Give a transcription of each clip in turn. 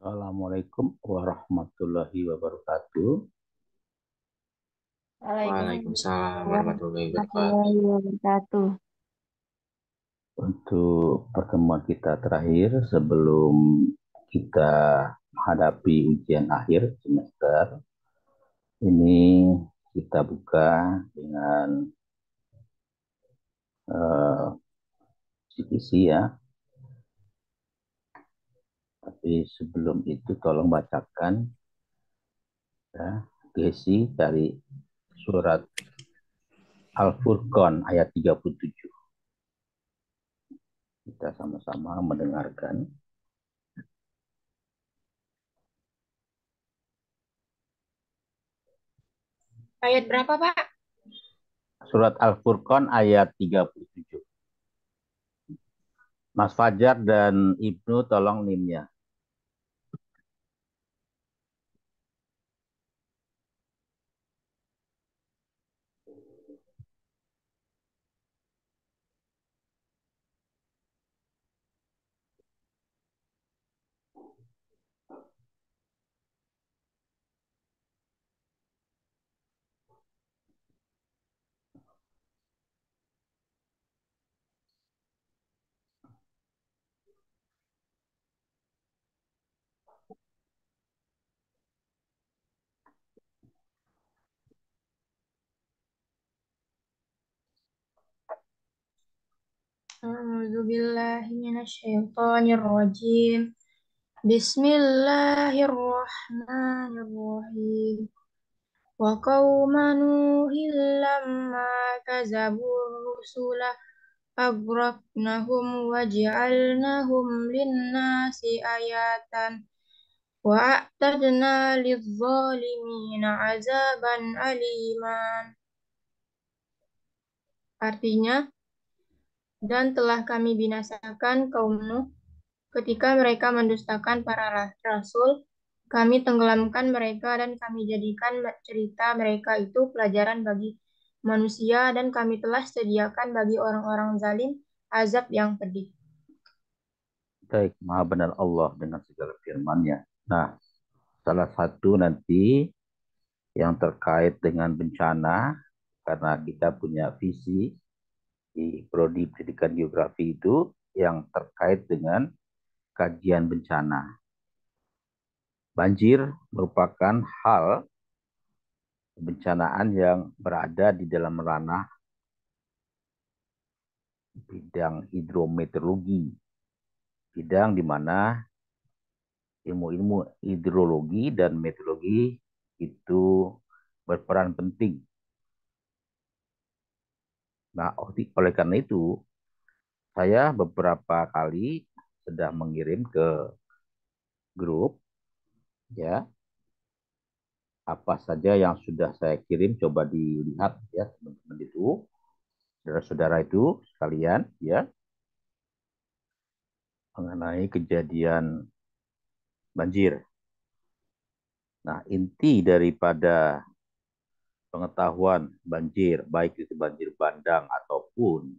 Assalamualaikum warahmatullahi wabarakatuh. Waalaikumsalam Waalaikumsalam warahmatullahi wabarakatuh. warahmatullahi wabarakatuh. Untuk pertemuan kita terakhir sebelum kita menghadapi ujian akhir semester ini, kita buka dengan uh, CPC ya. Tapi sebelum itu tolong bacakan ya, Gesi dari surat Al-Furqan ayat 37. Kita sama-sama mendengarkan. Ayat berapa, Pak? Surat Al-Furqan ayat 37. Mas Fajar dan Ibnu tolong nimnya. A'udzubillahi minasyaitonirrajim. Bismillahirrahmanirrahim. Wa qauma Nuhin lamma kazabur rusula agraqnahum wa ja'alnahum linnasi ayatan wa a'tadna lidh-dhalimina azaban aliman. Artinya, dan telah kami binasakan kaum Nuh ketika mereka mendustakan para rasul, kami tenggelamkan mereka dan kami jadikan cerita mereka itu pelajaran bagi manusia dan kami telah sediakan bagi orang-orang zalim azab yang pedih. Baik, maha benar Allah dengan segala firman-Nya. Nah, salah satu nanti yang terkait dengan bencana, karena kita punya visi di Prodi Pendidikan Geografi itu yang terkait dengan kajian bencana. Banjir merupakan hal kebencanaan yang berada di dalam ranah bidang hidrometeorologi, bidang di mana ilmu-ilmu hidrologi dan meteorologi itu berperan penting. Nah, oleh karena itu, saya beberapa kali sudah mengirim ke grup, ya, apa saja yang sudah saya kirim, coba dilihat ya teman-teman itu, saudara-saudara itu sekalian, ya, mengenai kejadian banjir. Nah, inti daripada pengetahuan banjir, baik itu banjir bandang ataupun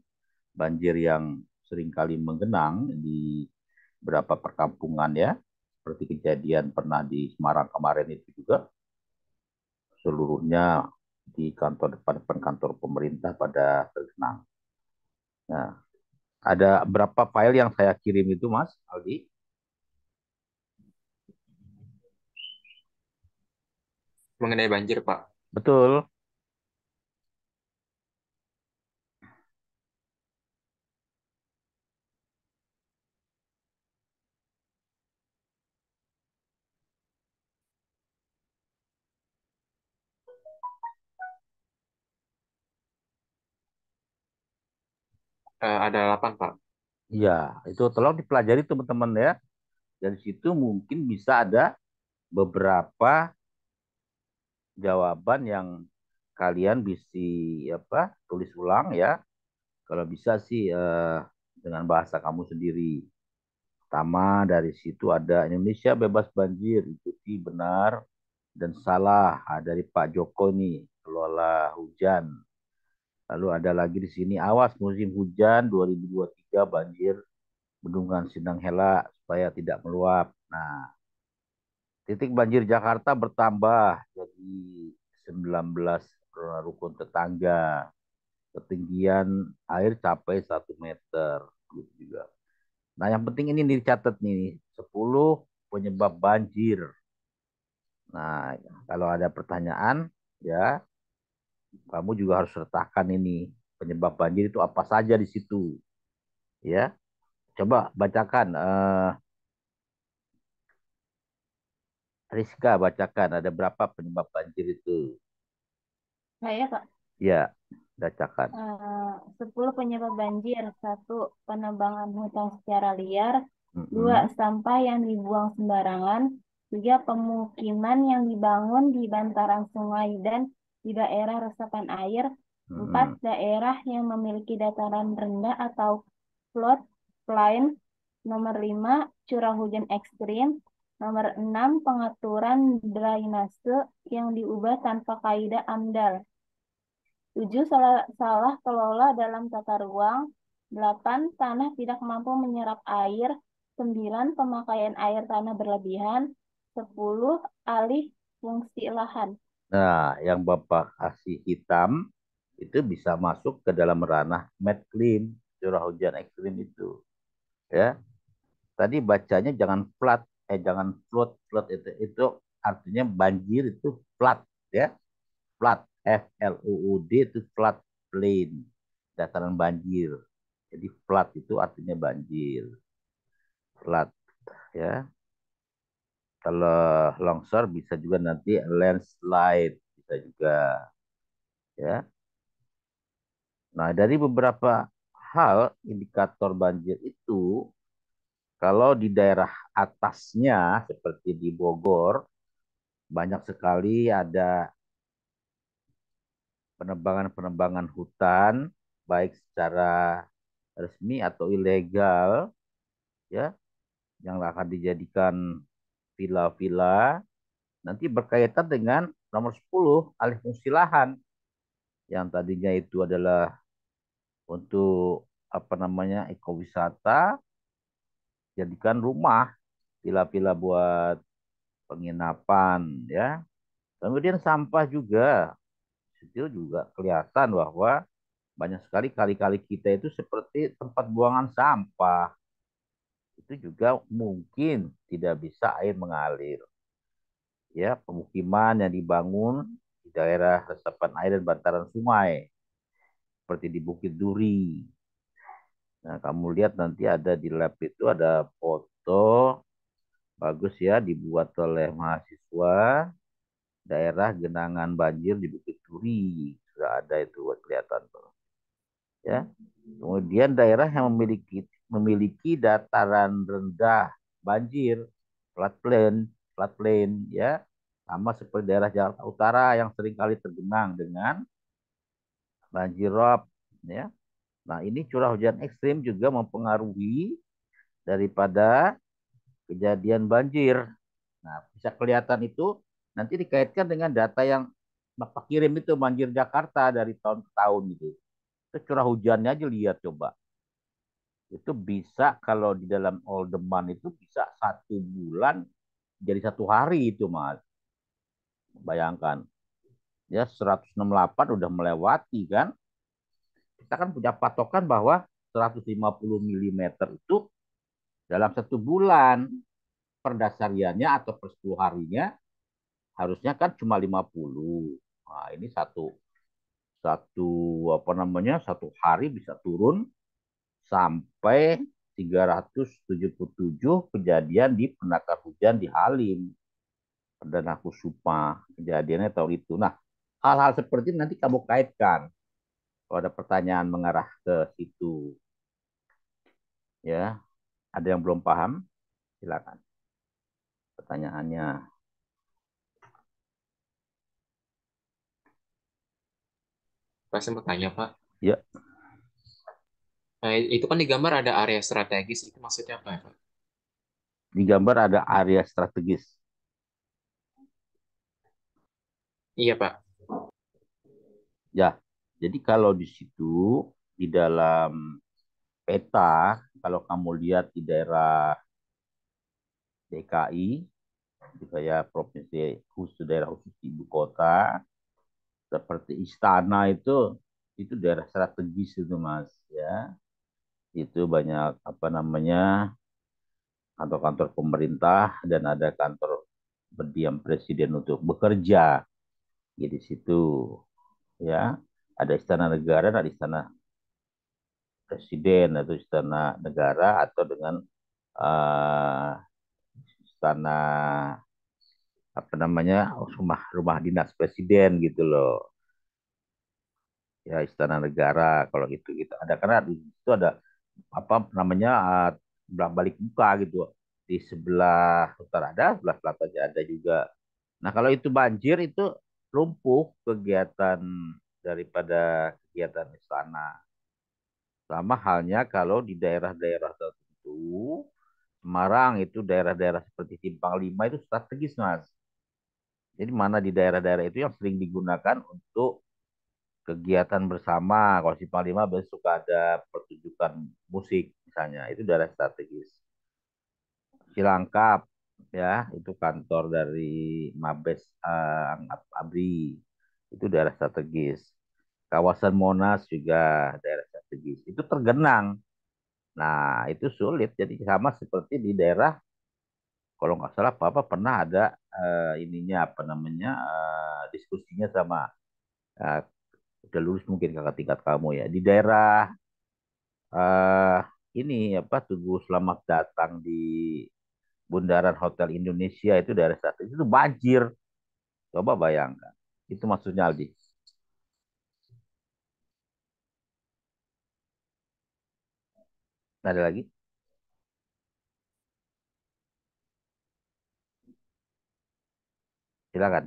banjir yang seringkali menggenang di beberapa perkampungan ya, seperti kejadian pernah di Semarang kemarin itu juga, seluruhnya di kantor depan kantor pemerintah pada tergenang. Nah, ada berapa file yang saya kirim itu, Mas Aldi? Mengenai banjir, Pak. Betul. Ada 8, Pak. Ya, itu tolong dipelajari teman-teman ya. Dari situ mungkin bisa ada beberapa jawaban yang kalian bisa apa tulis ulang ya. Kalau bisa sih dengan bahasa kamu sendiri. Pertama dari situ ada Indonesia bebas banjir, ikuti benar dan salah dari Pak Joko ini, kelola hujan. Lalu ada lagi di sini awas musim hujan 2023 banjir bendungan Sindang Hela supaya tidak meluap. Nah, Titik banjir Jakarta bertambah jadi 19 rukun tetangga. Ketinggian air capai 1 meter. Gitu juga. Nah, yang penting ini dicatat nih, 10 penyebab banjir. Nah, kalau ada pertanyaan, ya kamu juga harus sertakan ini penyebab banjir itu apa saja di situ, ya. Coba bacakan, Rizka bacakan ada berapa penyebab banjir itu, Saya, Pak. ya, bacakan. 10 penyebab banjir. Satu, penebangan hutan secara liar. Dua, Mm-mm, sampah yang dibuang sembarangan. Tiga, pemukiman yang dibangun di bantaran sungai dan di daerah resapan air. Empat, mm-mm. daerah yang memiliki dataran rendah atau flood plain. Nomor 5, curah hujan ekstrim. Nomor 6, pengaturan drainase yang diubah tanpa kaidah AMDAL. 7, salah kelola dalam tata ruang. 8, tanah tidak mampu menyerap air. 9, pemakaian air tanah berlebihan. 10, alih fungsi lahan. Nah, yang Bapak kasih hitam itu bisa masuk ke dalam ranah medclim, curah hujan ekstrim itu, ya. Tadi bacanya jangan flood, jangan flood, flood itu artinya banjir itu flood, ya. Flood, FLUUD itu flood plain, dataran banjir. Jadi flood itu artinya banjir, flood, ya. Kalau longsor bisa juga nanti landslide, bisa juga, ya. Nah, dari beberapa hal indikator banjir itu, kalau di daerah atasnya seperti di Bogor, banyak sekali ada penebangan-penebangan hutan, baik secara resmi atau ilegal, ya, yang akan dijadikan villa-villa, nanti berkaitan dengan nomor 10, alih fungsi lahan, yang tadinya itu adalah untuk apa namanya ekowisata, jadikan rumah, villa-villa buat penginapan, ya. Kemudian sampah juga, itu juga kelihatan bahwa banyak sekali kali-kali kita itu seperti tempat buangan sampah. Itu juga mungkin tidak bisa air mengalir. Ya, pemukiman yang dibangun di daerah resapan air dan bantaran sungai, seperti di Bukit Duri. Nah, kamu lihat nanti ada di lab itu ada foto bagus ya, dibuat oleh mahasiswa daerah genangan banjir di Bukit Duri. Sudah ada itu buat kelihatan tuh. Ya. Kemudian daerah yang memiliki dataran rendah banjir, floodplain, ya, sama seperti daerah Jakarta Utara yang seringkali tergenang dengan banjir rob, ya. Nah, ini curah hujan ekstrim juga mempengaruhi daripada kejadian banjir. Nah, bisa kelihatan itu nanti dikaitkan dengan data yang Bapak kirim itu banjir Jakarta dari tahun ke tahun gitu. Itu curah hujannya aja lihat coba. Itu bisa kalau di dalam Oldeman itu bisa 1 bulan jadi 1 hari itu mas. Bayangkan ya 168 udah melewati kan. Kita kan punya patokan bahwa 150 milimeter itu dalam 1 bulan perdasariannya atau per 10 harinya harusnya kan cuma 50. Nah, ini satu satu apa namanya 1 hari bisa turun sampai 377 kejadian di penakar hujan di Halim. Perdana Kusuma kejadiannya tahun itu. Nah, hal-hal seperti ini nanti kamu kaitkan kalau ada pertanyaan mengarah ke situ. Ya, ada yang belum paham? Silakan pertanyaannya. Pak, saya mau tanya, Pak. Ya, Nah, itu kan di gambar ada area strategis. Itu maksudnya apa ya, Pak? di gambar ada area strategis. Iya, Pak. Ya, jadi kalau di situ di dalam peta, kalau kamu lihat di daerah DKI, kayak provinsi khusus, daerah khusus ibu kota seperti istana itu daerah strategis itu Mas ya. Itu banyak apa namanya kantor-kantor pemerintah dan ada kantor berdiam presiden untuk bekerja di situ ya. Ada istana negara, ada istana presiden atau istana negara atau dengan uh, istana apa namanya rumah rumah dinas presiden gitu loh ya, istana negara kalau gitu gitu ada, karena di situ ada apa namanya balik muka gitu, di sebelah utara ada, sebelah selatan ada juga. Nah kalau itu banjir itu lumpuh kegiatan daripada kegiatan istana. Sama halnya kalau di daerah-daerah tertentu, Semarang itu daerah-daerah seperti Simpang Lima itu strategis Mas. Jadi mana di daerah-daerah itu yang sering digunakan untuk kegiatan bersama. Kalau Simpang Lima biasanya suka ada pertunjukan musik misalnya, itu daerah strategis. Cilangkap ya, itu kantor dari Mabes Abri, itu daerah strategis. Kawasan Monas juga daerah strategis. Itu tergenang. Nah, itu sulit. Jadi sama seperti di daerah, kalau nggak salah Papa pernah ada ininya apa namanya diskusinya sama eh, udah lulus mungkin kakak tingkat kamu ya di daerah eh ini apa Tugu Selamat Datang di Bundaran Hotel Indonesia itu daerah strategis itu banjir. Coba bayangkan. Itu maksudnya Aldi. Ada lagi? Silakan.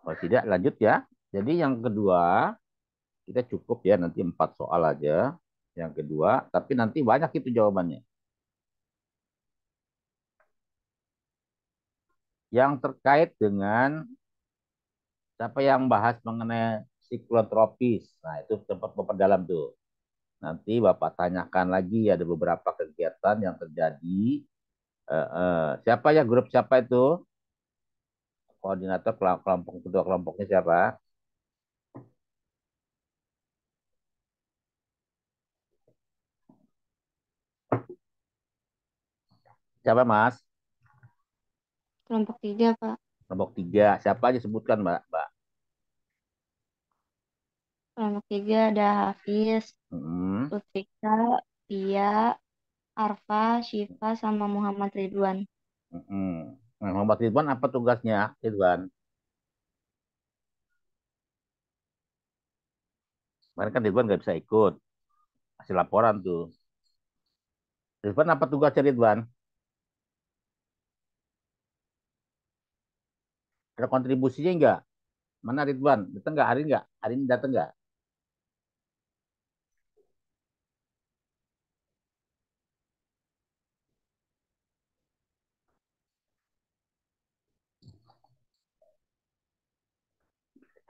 Oh tidak, lanjut ya. Jadi yang kedua, kita cukup ya nanti 4 soal aja. Yang kedua, tapi nanti banyak itu jawabannya. Yang terkait dengan siapa yang bahas mengenai siklon tropis. Nah, itu tempat memperdalam tuh. Nanti Bapak tanyakan lagi ada beberapa kegiatan yang terjadi. Siapa ya grup siapa itu? Koordinator kelompok kedua kelompoknya siapa? Siapa Mas? Kelompok 3, Pak. Kelompok 3. Siapa aja sebutkan Mbak? Mbak. Kelompok 3 ada Hafiz, Hmm. Utrika, Pia, Arfa, Syifa, sama Muhammad Ridwan. Hmm. Nah, Muhammad Ridwan apa tugasnya? Ridwan. Kemarin kan Ridwan nggak bisa ikut. Hasil laporan tuh. Ridwan apa tugasnya Ridwan? Ada kontribusinya enggak? Mana Ridwan? Datang nggak? Hari nggak? Hari ini datang nggak?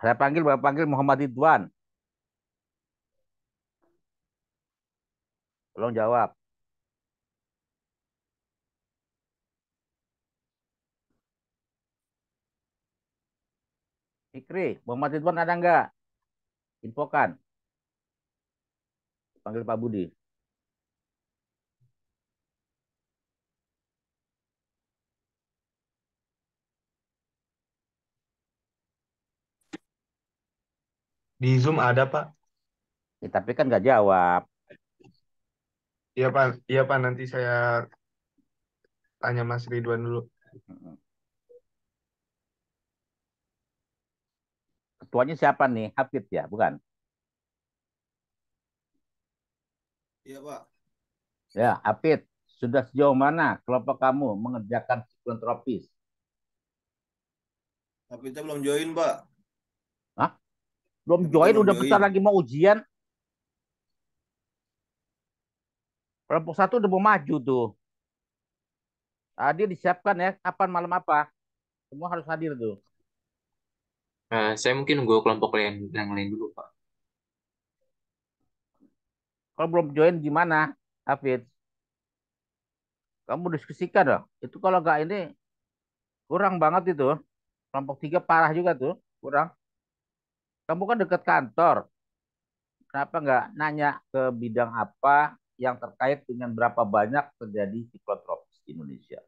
Saya panggil, Bapak panggil Muhammad Ridwan. Tolong jawab. Fikri, Muhammad Ridwan ada nggak? Infokan. Panggil Pak Budi. Di Zoom ada, Pak. Ya, tapi kan nggak jawab. Iya, Pak. Iya, Pak. Nanti saya tanya Mas Ridwan dulu. Ketuanya siapa nih? Hafid ya, bukan? Iya, Pak. Ya, Hafid. Sudah sejauh mana kelompok kamu mengerjakan siklon tropis? Tapi kita belum join, Pak. Hah? Belum Tapi kita join, belum udah bentar join. lagi mau ujian. Kelompok 1 udah mau maju tuh. Tadi disiapkan ya, kapan malam apa? Semua harus hadir tuh. Saya mungkin nunggu kelompok lain yang lain dulu, Pak. Kalau belum join gimana, Hafid? Kamu diskusikan dong. Itu kalau nggak ini kurang banget itu. Kelompok 3 parah juga tuh, kurang. Kamu kan dekat kantor. Kenapa nggak nanya ke bidang apa yang terkait dengan berapa banyak terjadi siklon tropis di Indonesia?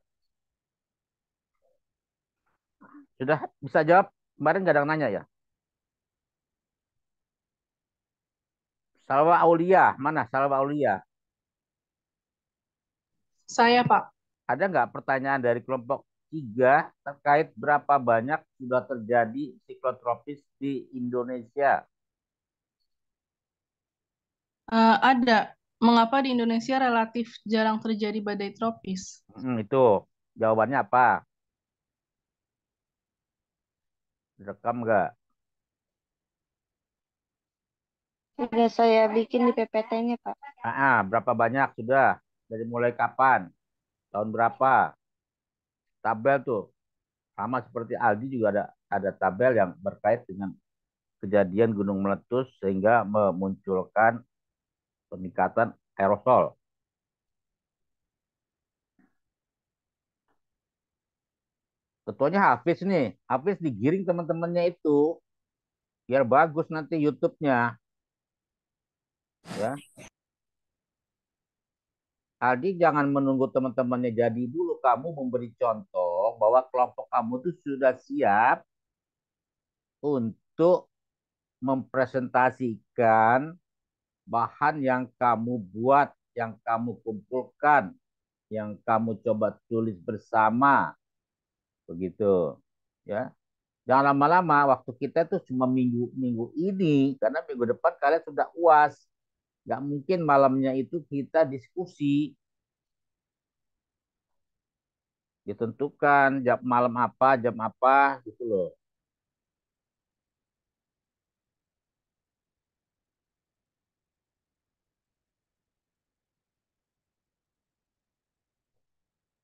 Sudah bisa jawab? Kemarin nggak ada yang nanya ya? Salwa Aulia, mana Salwa Aulia? Saya, Pak. Ada nggak pertanyaan dari kelompok 3 terkait berapa banyak sudah terjadi siklon tropis di Indonesia? Ada. Mengapa di Indonesia relatif jarang terjadi badai tropis? Itu jawabannya apa? Direkam nggak? Sudah saya bikin di PPT-nya, Pak. Berapa banyak sudah? Dari mulai kapan? Tahun berapa? Tabel tuh sama seperti Aldi juga ada tabel yang berkait dengan kejadian gunung meletus sehingga memunculkan peningkatan aerosol. Ketuanya Hafiz nih. Hafiz digiring teman-temannya itu biar bagus nanti YouTube-nya. Ya. Aldi jangan menunggu teman-temannya jadi dulu. Kamu memberi contoh bahwa kelompok kamu tuh sudah siap untuk mempresentasikan bahan yang kamu buat, yang kamu kumpulkan, yang kamu coba tulis bersama, begitu, ya. Jangan lama-lama. Waktu kita tuh cuma minggu ini, karena minggu depan kalian sudah UAS. Nggak mungkin malamnya itu kita diskusi. Ditentukan jam malam apa, jam apa, gitu loh.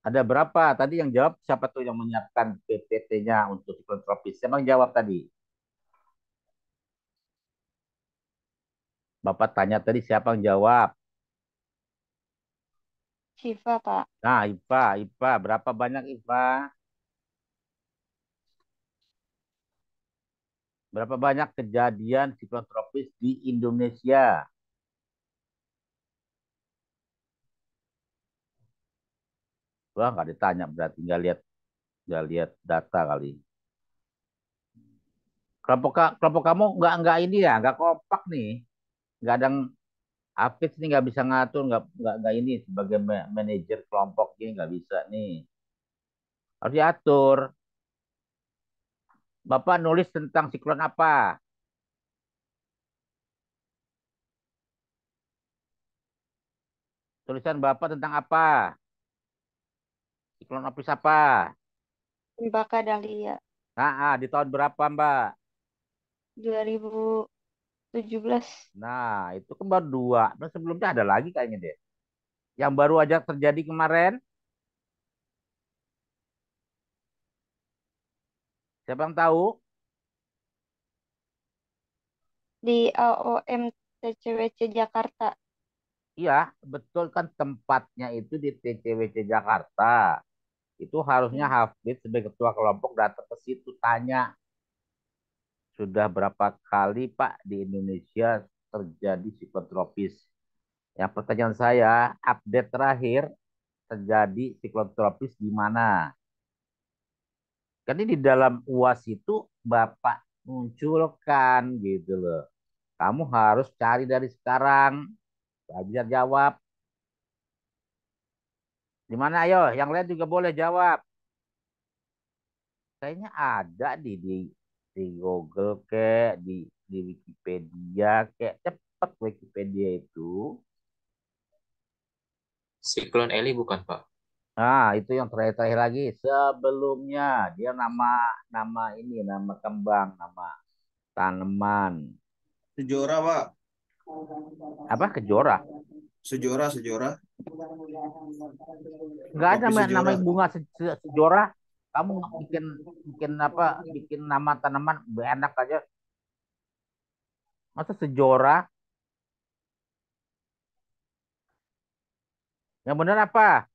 Ada berapa? Tadi yang jawab siapa tuh yang menyiapkan PPT-nya untuk siklon tropis? Siapa yang jawab tadi? Bapak tanya tadi siapa yang jawab? Siva, Pak. Nah, IPA. Berapa banyak IPA? Berapa banyak kejadian siklon tropis di Indonesia? Wah, nggak ditanya berarti nggak lihat data kali. Kelompok kamu nggak ini ya, nggak kompak nih, nggak ada yang Hafiz nih nggak bisa ngatur, nggak ini sebagai manajer kelompok ini nggak bisa nih, harus diatur. Bapak nulis tentang siklon apa? Tulisan Bapak tentang apa? Siklon tropis apa? Cempaka Dahlia. Di tahun berapa Mbak? 2017. Nah, itu kan baru dua. Nah, sebelumnya ada lagi kayaknya deh. Yang baru aja terjadi kemarin, siapa yang tahu? Di AOM TCWC Jakarta. Iya, betul kan tempatnya itu di TCWC Jakarta. Itu harusnya Hafid sebagai ketua kelompok datang ke situ tanya, sudah berapa kali Pak di Indonesia terjadi siklon tropis? Yang pertanyaan saya, update terakhir terjadi siklon tropis di mana? Kan ini di dalam UAS itu Bapak munculkan gitu loh. Kamu harus cari dari sekarang. Saya bisa jawab. Di mana ayo? Yang lain juga boleh jawab. Kayaknya ada di Google kayak di Wikipedia kayak cepet Wikipedia itu. Siklon Eli bukan, Pak? Nah, itu yang terakhir lagi. Sebelumnya dia nama nama ini, nama kembang, nama tanaman. Sejora, Pak. Apa Kejora? Sejora. Nggak ada Tropis nama Sejora. bunga sejora. Kamu bikin bikin apa? Bikin nama tanaman enak aja. Masa sejora? Yang benar apa?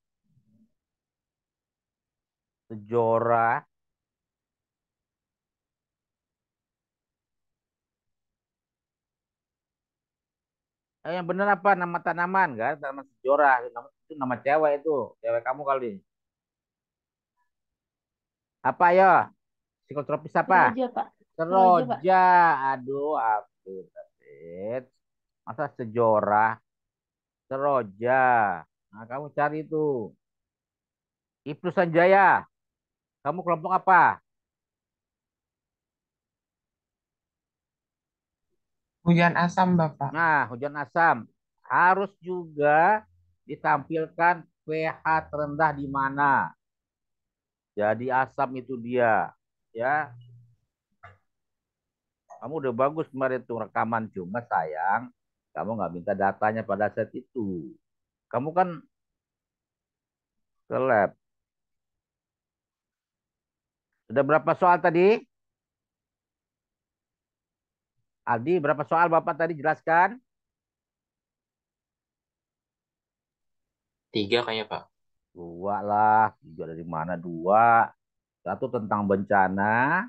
Sejora. Yang benar apa? Nama tanaman kan? Tanaman sejora. Itu nama cewek itu. Cewek kamu kali. Apa ya? Psikotropis apa? Seroja, Pak. Seroja, Pak. Seroja. Aduh, aku David. Masa sejora? Seroja. Nah, kamu cari itu. Ibnu Sanjaya. Kamu kelompok apa? Hujan asam, Bapak. Nah, hujan asam. Harus juga ditampilkan pH terendah di mana. Jadi asam itu dia. Ya, kamu udah bagus kemarin tuh rekaman. Cuma sayang, kamu nggak minta datanya pada saat itu. Kamu kan ke lab. Sudah berapa soal tadi? Aldi, berapa soal Bapak tadi jelaskan? 3 kayaknya, Pak. 2 lah. 3 dari mana? 2. 1 tentang bencana.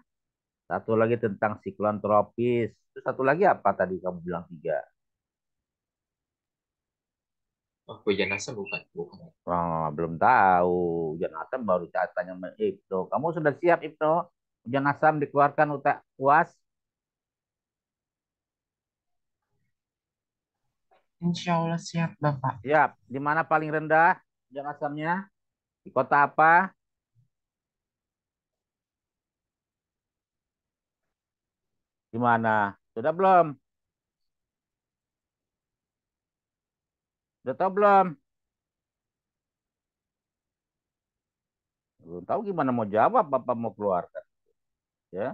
1 lagi tentang siklon tropis. Terus 1 lagi apa tadi kamu bilang 3? Oh, hujan asam bukan. Bukan. Oh, belum tahu. Hujan asam baru saya tanya sama Ibnu. Kamu sudah siap, Ibnu? Hujan asam dikeluarkan UAS? Insya Allah siap, Bapak. Siap. Di mana paling rendah hujan asamnya? Di kota apa? Di mana? Sudah belum? Sudah tahu belum? Belum tahu gimana mau jawab, Bapak mau keluarkan. Ya.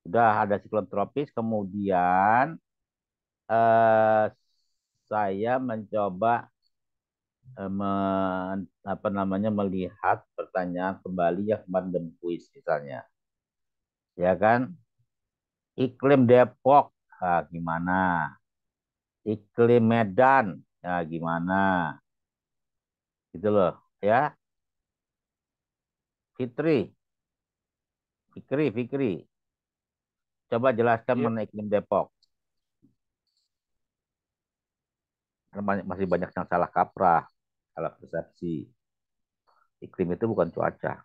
Sudah ada siklon tropis, kemudian eh, saya mencoba melihat pertanyaan kembali yang kemarin dan kuis misalnya. Ya kan? Iklim Depok, gimana? Iklim Medan, ya gimana? Gitu loh, ya. Fikri. Coba jelaskan Iya, mengenai iklim Depok. Karena masih banyak yang salah kaprah, salah persepsi. Iklim itu bukan cuaca.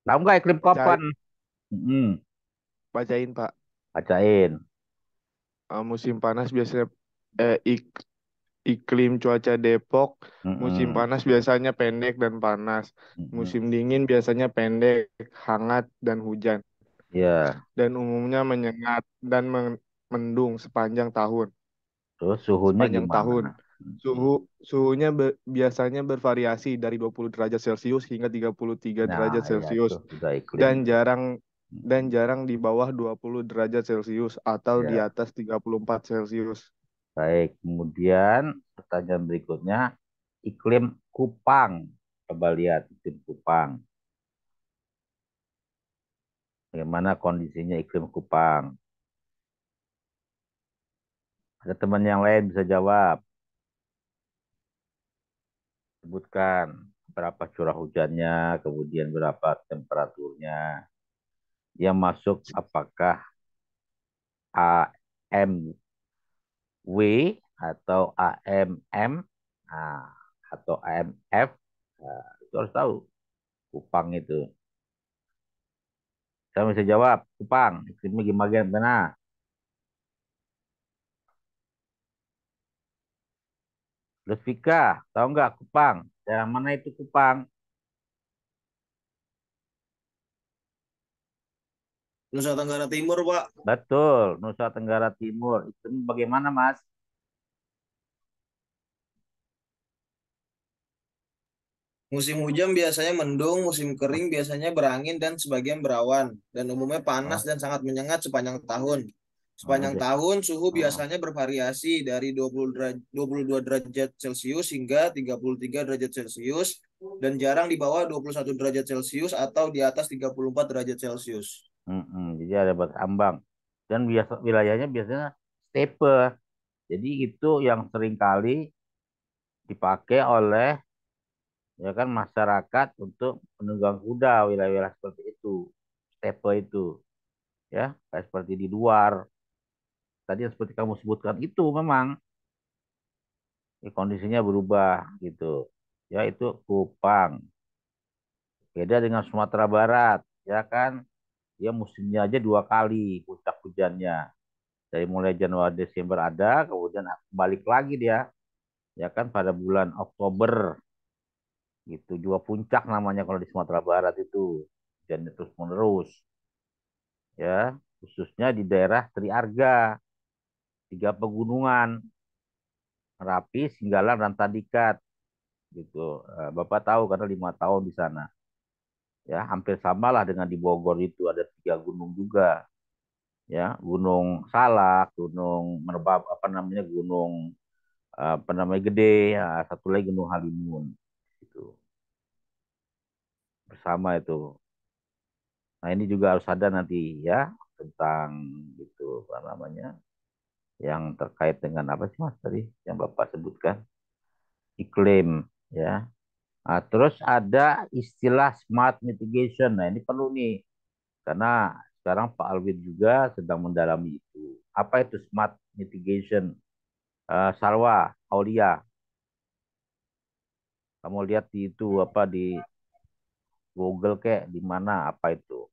Tahu nggak iklim bacain, kapan? Hmm, bacain Pak. bacain. Musim panas biasanya iklim cuaca Depok, musim Hmm, panas biasanya pendek dan panas. hmm. Musim dingin biasanya pendek, hangat dan hujan. Ya, Dan umumnya menyengat dan mendung sepanjang tahun. terus suhunya Sepanjang gimana? tahun. Suhunya biasanya bervariasi dari 20 derajat Celcius hingga 33 Nah, derajat ya Celcius itu sudah iklim. dan jarang Hmm, di bawah 20 derajat Celcius atau di ya, atas 34 Celcius. baik. Kemudian pertanyaan berikutnya, iklim Kupang. Coba lihat iklim Kupang. Bagaimana kondisinya iklim Kupang? Ada teman yang lain bisa jawab. Sebutkan berapa curah hujannya, kemudian berapa temperaturnya. Dia masuk apakah AMW atau AMM, nah, atau AMF. Nah, itu harus tahu. Kupang itu. Saya bisa jawab. Kupang, iklimnya gimana? Lutfika, tahu nggak Kupang? Daerah mana itu Kupang? Nusa Tenggara Timur, Pak. Betul, Nusa Tenggara Timur. Itu bagaimana, Mas? Musim hujan biasanya mendung, musim kering biasanya berangin dan sebagian berawan, dan umumnya panas Oh, dan sangat menyengat sepanjang tahun. oh, Sepanjang tahun, suhu oh. biasanya bervariasi dari 22 derajat Celcius hingga 33 derajat Celcius dan jarang di bawah 21 derajat Celcius atau di atas 34 derajat Celcius. Jadi ada berambang. Dan wilayahnya biasanya steppe. Jadi itu yang sering kali dipakai oleh ya kan masyarakat untuk menunggang kuda wilayah-wilayah seperti itu. Steppe itu ya, kayak seperti di luar. Tadi yang seperti kamu sebutkan itu memang kondisinya berubah gitu. Ya itu Kupang. Beda dengan Sumatera Barat, ya kan? Dia musimnya aja 2 kali puncak hujannya. Dari mulai Januari Desember ada, kemudian balik lagi dia, ya kan pada bulan Oktober gitu. Juga puncak namanya kalau di Sumatera Barat itu. Dan terus menerus, ya khususnya di daerah Triarga, 3 pegunungan, Merapi, Singgalang, dan Tandikat gitu. Bapak tahu karena 5 tahun di sana. Ya, hampir sama lah dengan di Bogor itu ada 3 gunung juga. Ya, Gunung Salak, Gunung Merbab, apa namanya, Gunung apa namanya Gede, ya, satu lagi Gunung Halimun. Itu bersama itu. Nah, ini juga harus ada nanti ya tentang itu apa namanya yang terkait dengan apa sih Mas tadi yang Bapak sebutkan iklim ya. Nah, terus ada istilah smart mitigation. Nah, ini perlu nih karena sekarang Pak Alwin juga sedang mendalami itu. Apa itu smart mitigation? Salwa, Aulia, kamu lihat di itu apa di Google kek di mana apa itu?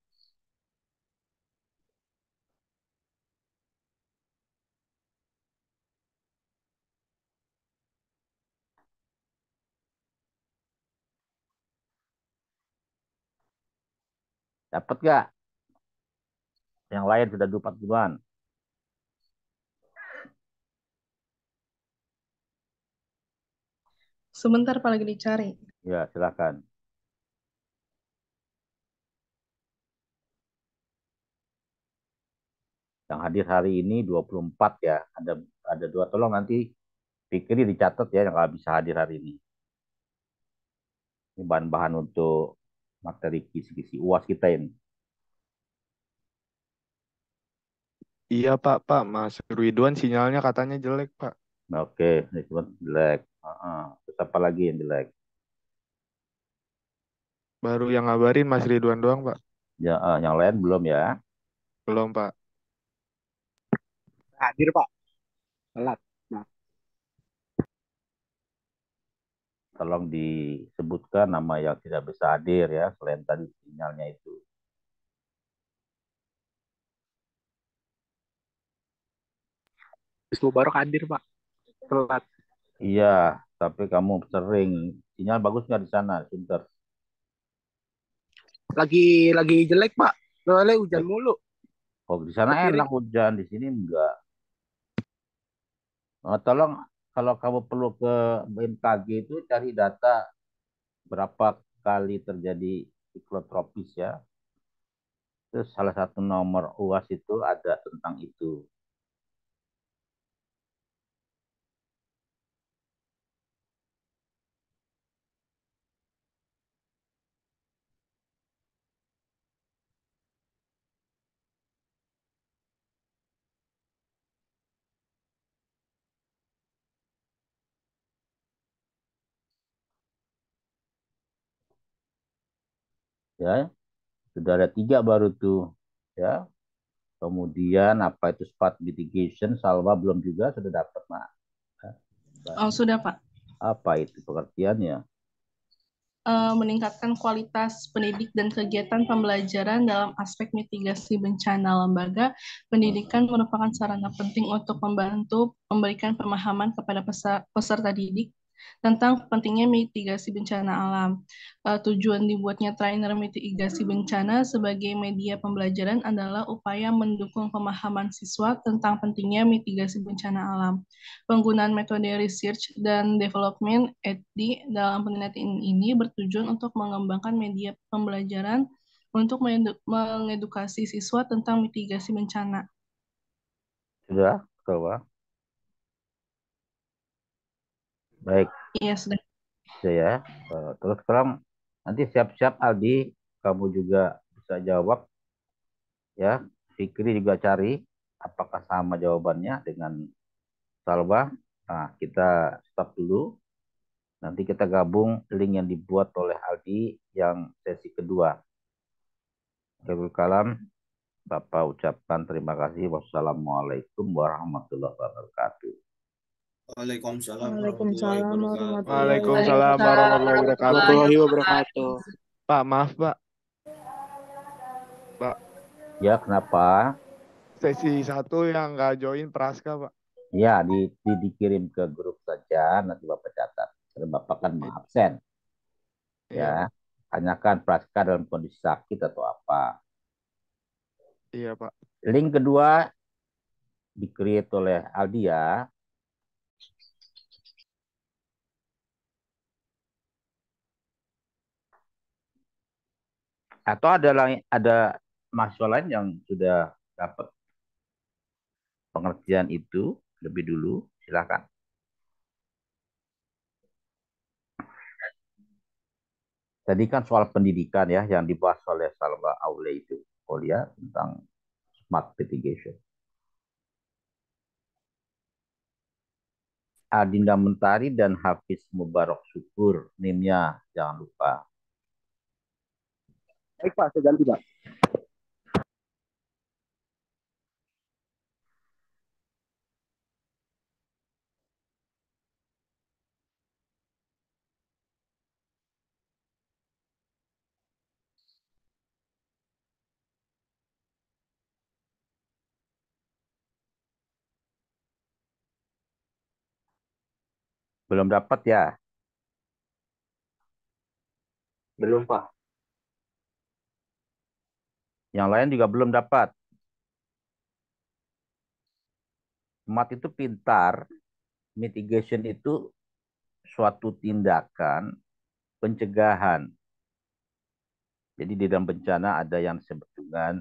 Dapat gak? Yang lain sudah dapat duluan. Sebentar Pak lagi dicari. Ya, silakan. Yang hadir hari ini 24 ya. Ada 2, tolong nanti pikir dicatat ya yang nggak bisa hadir hari ini. Ini bahan-bahan untuk materi kisi-kisi UAS kita ini. Iya Pak, Mas Ridwan sinyalnya katanya jelek Pak. Oke, ini cuma jelek. Terus apa lagi yang jelek? Baru yang ngabarin Mas Ridwan doang Pak. Ya, yang lain belum ya. Belum Pak. Hadir Pak, telat. Nah, Tolong disebutkan nama yang tidak bisa hadir ya, selain tadi sinyalnya itu. Wisnu Barok hadir Pak, telat. Iya, tapi kamu sering. Sinyal bagus nggak di sana, Sunter? Lagi jelek Pak, soalnya hujan Baik. mulu. Oh, di sana enak Ketirik. hujan, di sini enggak. Tolong kalau kamu perlu ke BMKG itu cari data berapa kali terjadi siklon tropis ya. Terus salah satu nomor UAS itu ada tentang itu. Ya, sudah ada 3 baru tuh. Ya, kemudian apa itu smart mitigation, Salwa belum juga sudah dapat, Mak. Oh, sudah Pak. Apa itu pengertiannya? Meningkatkan kualitas pendidik dan kegiatan pembelajaran dalam aspek mitigasi bencana. Lembaga pendidikan merupakan sarana penting untuk membantu memberikan pemahaman kepada peserta didik tentang pentingnya mitigasi bencana alam. Tujuan dibuatnya trainer mitigasi bencana sebagai media pembelajaran adalah upaya mendukung pemahaman siswa tentang pentingnya mitigasi bencana alam. Penggunaan metode research dan development (EDD) dalam penelitian ini bertujuan untuk mengembangkan media pembelajaran untuk mengedukasi siswa tentang mitigasi bencana. Sudah, Salwa? Baik. Iya, sudah. Itu ya. Terus sekarang nanti siap-siap Aldi, kamu juga bisa jawab ya. Fikri juga cari apakah sama jawabannya dengan Salwa. Nah, kita stop dulu. Nanti kita gabung link yang dibuat oleh Aldi yang sesi kedua. Akhirul kalam, Bapak ucapkan terima kasih. Wassalamualaikum warahmatullahi wabarakatuh. Waalaikumsalam warahmatullahi Waalaikumsalam wabarakatuh. Waalaikumsalam warahmatullahi wabarakatuh. Warahmatullahi wabarakatuh. Pak, maaf Pak. Pak, Ya, kenapa? sesi 1 yang nggak join Praska, Pak. Ya, dikirim ke grup saja, nanti Bapak catat. Karena Bapak kan absen. Iya, Ya, Pak. tanyakan Praska dalam kondisi sakit atau apa. Iya, Pak. Link kedua di-create oleh Aldi ya. Atau ada mahasiswa lain yang sudah dapat pengertian itu lebih dulu, silakan. Tadi kan soal pendidikan ya yang dibahas oleh Salwa Aule itu, Aulia, tentang smart mitigation. Adinda Mentari dan Hafiz Mubarak Syukur, NIM-nya jangan lupa. Baik Pak, saya ganti Pak. Belum dapat ya? Belum, Pak. Yang lain juga belum dapat. Smart itu pintar, mitigation itu suatu tindakan pencegahan. Jadi di dalam bencana ada yang disebut dengan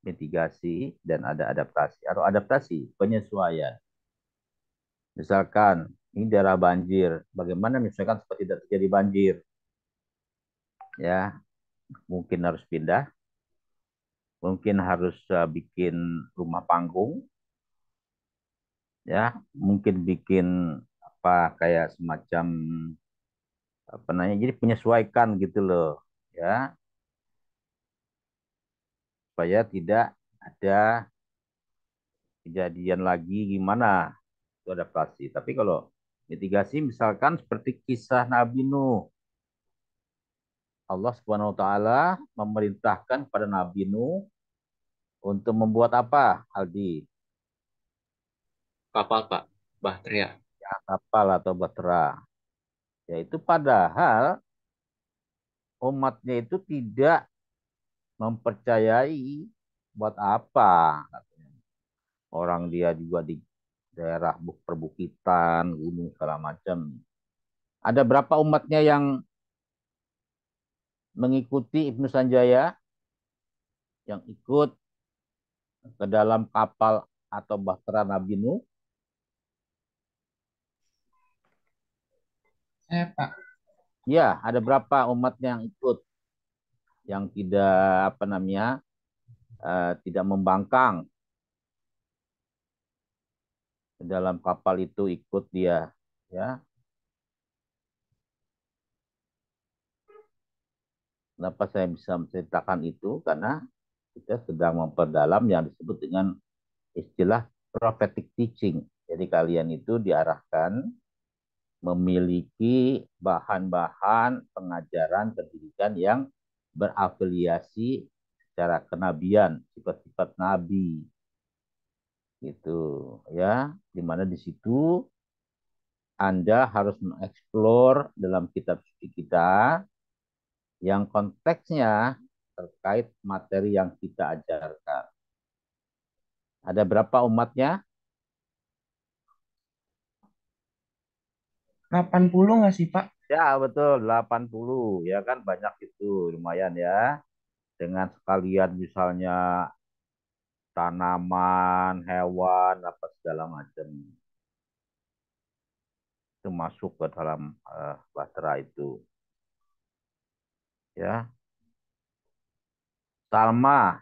mitigasi dan ada adaptasi. Atau adaptasi, penyesuaian. Misalkan ini daerah banjir, bagaimana misalkan supaya tidak terjadi banjir? Ya, mungkin harus pindah, mungkin harus bikin rumah panggung, ya, mungkin bikin apa kayak semacam apa namanya, jadi penyesuaikan gitu loh, ya, supaya tidak ada kejadian lagi gimana itu adaptasi. Tapi kalau mitigasi misalkan seperti kisah Nabi Nuh, Allah Subhanahu wa taala memerintahkan pada Nabi Nuh untuk membuat apa, Aldi? Kapal, Pak. Bahtera. Ya, kapal atau bahtera. Yaitu padahal umatnya itu tidak mempercayai buat apa. Orang dia juga di daerah perbukitan, gunung segala macam. Ada berapa umatnya yang mengikuti Ibnu Sanjaya, yang ikut ke dalam kapal atau bahtera Nabi Nuh? Pak. Ya, ada berapa umatnya yang ikut, yang tidak apa namanya, tidak membangkang ke dalam kapal itu, ikut dia, ya. Kenapa saya bisa menceritakan itu? Karena kita sedang memperdalam yang disebut dengan istilah prophetic teaching. Jadi kalian itu diarahkan memiliki bahan-bahan pengajaran pendidikan yang berafiliasi secara kenabian, sifat-sifat nabi gitu ya, dimana di situ Anda harus mengeksplor dalam kitab suci kita yang konteksnya terkait materi yang kita ajarkan. Ada berapa umatnya? 80 nggak sih, Pak? Ya, betul, 80. Ya kan banyak itu, lumayan ya. Dengan sekalian misalnya tanaman, hewan, apa segala macam. itu masuk ke dalam bahtera itu. Ya, Salma,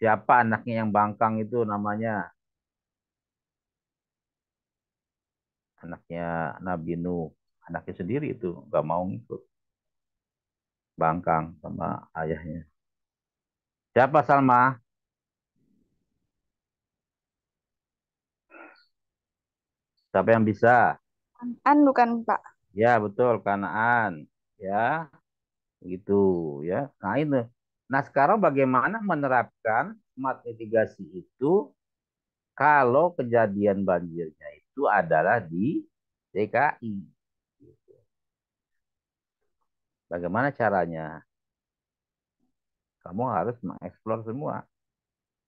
siapa anaknya yang bangkang itu namanya? Anaknya Nabi Nuh, anaknya sendiri itu nggak mau ngikut, bangkang sama ayahnya. Siapa Salma? Siapa yang bisa? An bukan Pak. Ya betul, Kanaan. Ya, gitu ya. Nah ini. Nah sekarang bagaimana menerapkan smart mitigasi itu kalau kejadian banjirnya itu adalah di DKI? Bagaimana caranya? Kamu harus mengeksplor semua.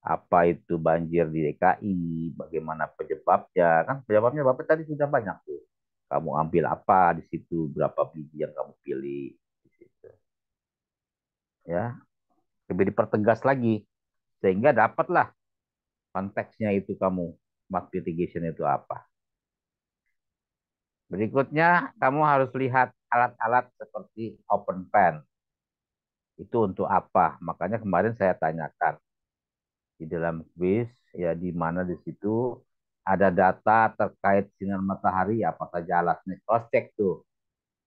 Apa itu banjir di DKI? Bagaimana penyebabnya? Kan penyebabnya Bapak tadi sudah banyak tuh. Kamu ambil apa di situ? Berapa biji yang kamu pilih di situ? Ya, lebih dipertegas lagi sehingga dapatlah konteksnya itu kamu smart mitigation itu apa. Berikutnya kamu harus lihat alat-alat seperti open pen itu untuk apa. Makanya kemarin saya tanyakan di dalam quiz ya di mana di situ ada data terkait sinar matahari apa saja alatnya. Cross check tuh.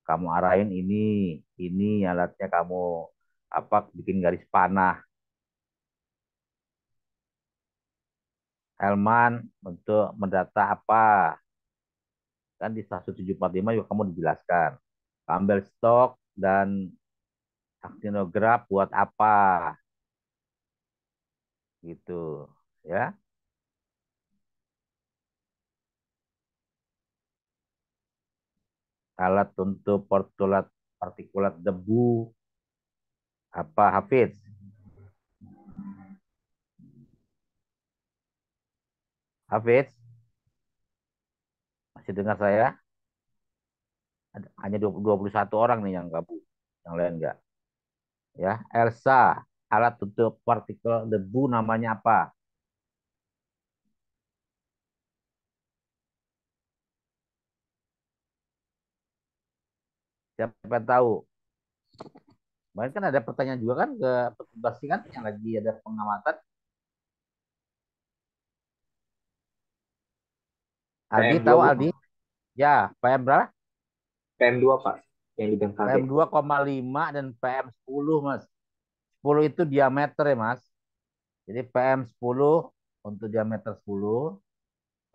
Kamu arahin ini alatnya kamu apa bikin garis panah. Helman untuk mendata apa? Kan di 1745 juga kamu dijelaskan. Ambil stok dan aktinograf buat apa? Gitu. Ya. Alat untuk partikulat debu apa Hafiz? Hafiz, masih dengar saya? Hanya 21 orang nih yang gabung. Yang lain enggak. Ya, Elsa, alat untuk partikel debu namanya apa? Siapa yang tahu? Kemarin kan ada pertanyaan juga kan ke petugas kan yang lagi ada pengamatan. Aldi PM2 tahu Aldi? bukan? Ya, PM berapa? PM2 Pak, yang di BMKG. PM 2,5 dan PM 10 Mas. 10 itu diameter ya Mas. Jadi PM 10 untuk diameter 10,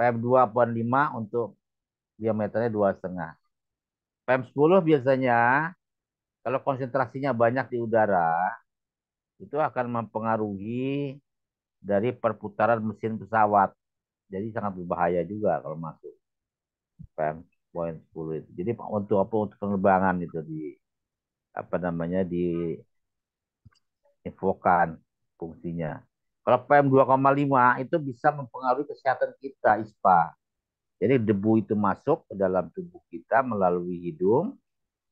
PM 2,5 untuk diameternya 2,5. PM 10 biasanya kalau konsentrasinya banyak di udara itu akan mempengaruhi dari perputaran mesin pesawat. Jadi sangat berbahaya juga kalau masuk PM poin 10 itu. Jadi untuk apa untuk penerbangan itu di apa namanya diinfokan fungsinya. Kalau PM 2,5 itu bisa mempengaruhi kesehatan kita, ISPA. Jadi debu itu masuk ke dalam tubuh kita melalui hidung,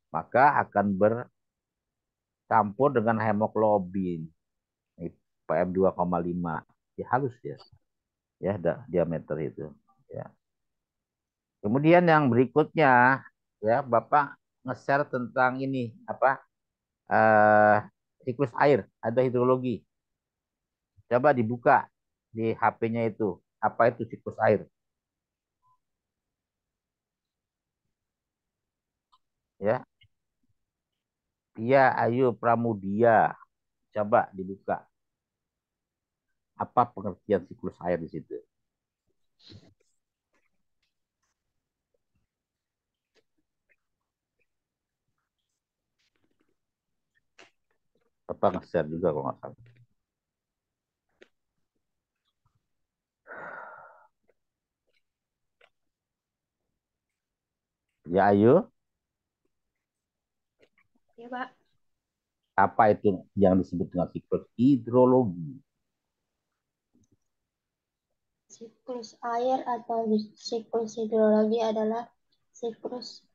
maka akan bercampur dengan hemoglobin. PM 2,5. Ya, halus ya. Ya, diameter itu. Ya. Kemudian yang berikutnya, ya Bapak nge-share tentang ini apa eh, siklus air, ada hidrologi. Coba dibuka di HP-nya itu. Apa itu siklus air? Ya, Iya, ayo Pramudia. Coba dibuka. Apa pengertian siklus air di situ? Bapak nge-share juga kalau nggak salah. Ya, ayo. Ya, Pak. Apa itu yang disebut dengan siklus hidrologi? Siklus air atau siklus hidrologi adalah siklus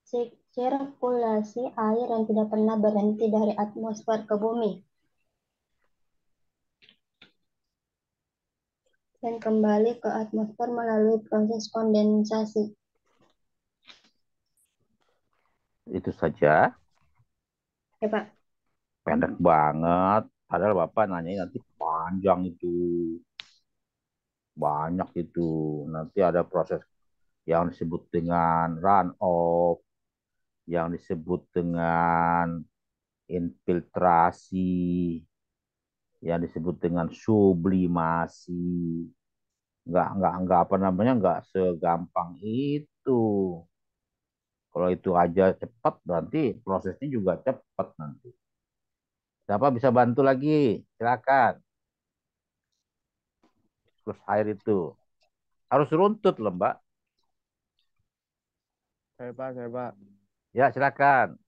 sirkulasi air yang tidak pernah berhenti dari atmosfer ke bumi dan kembali ke atmosfer melalui proses kondensasi. Itu saja, Ya, Pak. pendek banget. Padahal Bapak nanya nanti panjang itu, banyak itu. Nanti ada proses yang disebut dengan run off, yang disebut dengan infiltrasi, yang disebut dengan sublimasi. Nggak apa namanya, nggak segampang itu. Kalau itu aja cepat, nanti prosesnya juga cepat nanti. Siapa bisa bantu lagi? Silakan. Siklus air itu harus runtut loh, Mbak. Saya Pak. Ya, silakan.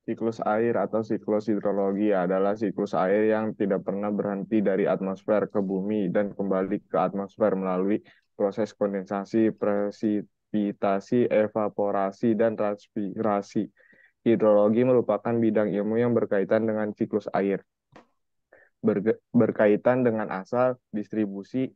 Siklus air atau siklus hidrologi adalah siklus air yang tidak pernah berhenti dari atmosfer ke bumi dan kembali ke atmosfer melalui proses kondensasi, presipitasi, evaporasi, dan transpirasi. Hidrologi merupakan bidang ilmu yang berkaitan dengan siklus air, berkaitan dengan asal, distribusi,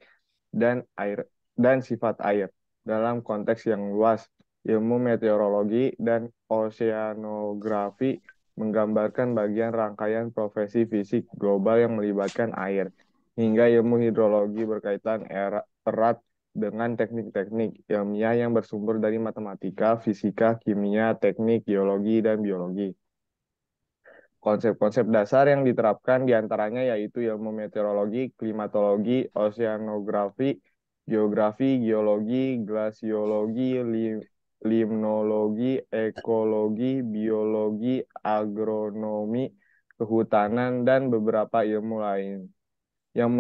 dan air dan sifat air. Dalam konteks yang luas, ilmu meteorologi dan oceanografi menggambarkan bagian rangkaian profesi fisik global yang melibatkan air, hingga ilmu hidrologi berkaitan erat dengan teknik-teknik ilmiah yang bersumber dari matematika, fisika, kimia, teknik, geologi, dan biologi. Konsep-konsep dasar yang diterapkan diantaranya yaitu ilmu meteorologi, klimatologi, oceanografi, geografi, geologi, glasiologi, limnologi, ekologi, biologi, agronomi, kehutanan, dan beberapa ilmu lain yang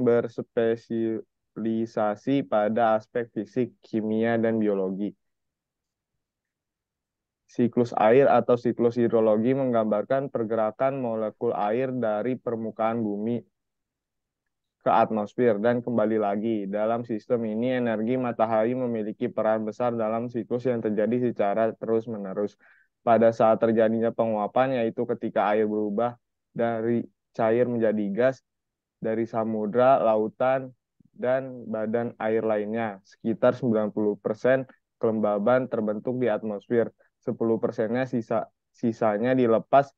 berspesialisasi pada aspek fisik, kimia, dan biologi. Siklus air atau siklus hidrologi menggambarkan pergerakan molekul air dari permukaan bumi ke atmosfer dan kembali lagi. Dalam sistem ini, energi matahari memiliki peran besar dalam siklus yang terjadi secara terus-menerus. Pada saat terjadinya penguapan, yaitu ketika air berubah dari cair menjadi gas, dari samudra, lautan, dan badan air lainnya. Sekitar 90% kelembaban terbentuk di atmosfer. 10%-nya sisanya dilepas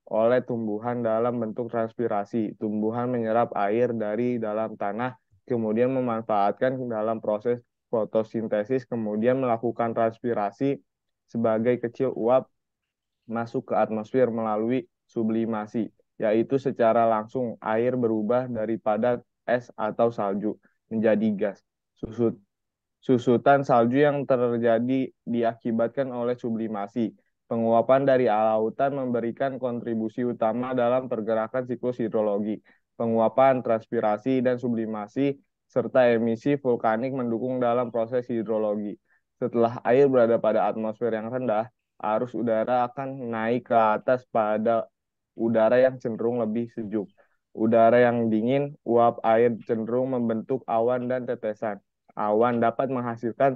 oleh tumbuhan dalam bentuk transpirasi. Tumbuhan menyerap air dari dalam tanah, kemudian memanfaatkan dalam proses fotosintesis, kemudian melakukan transpirasi sebagai kecil uap masuk ke atmosfer melalui sublimasi, yaitu secara langsung air berubah daripada es atau salju menjadi gas. Susutan salju yang terjadi diakibatkan oleh sublimasi. Penguapan dari lautan memberikan kontribusi utama dalam pergerakan siklus hidrologi. Penguapan, transpirasi, dan sublimasi, serta emisi vulkanik mendukung dalam proses hidrologi. Setelah air berada pada atmosfer yang rendah, arus udara akan naik ke atas pada udara yang cenderung lebih sejuk. Udara yang dingin, uap air cenderung membentuk awan dan tetesan. Awan dapat menghasilkan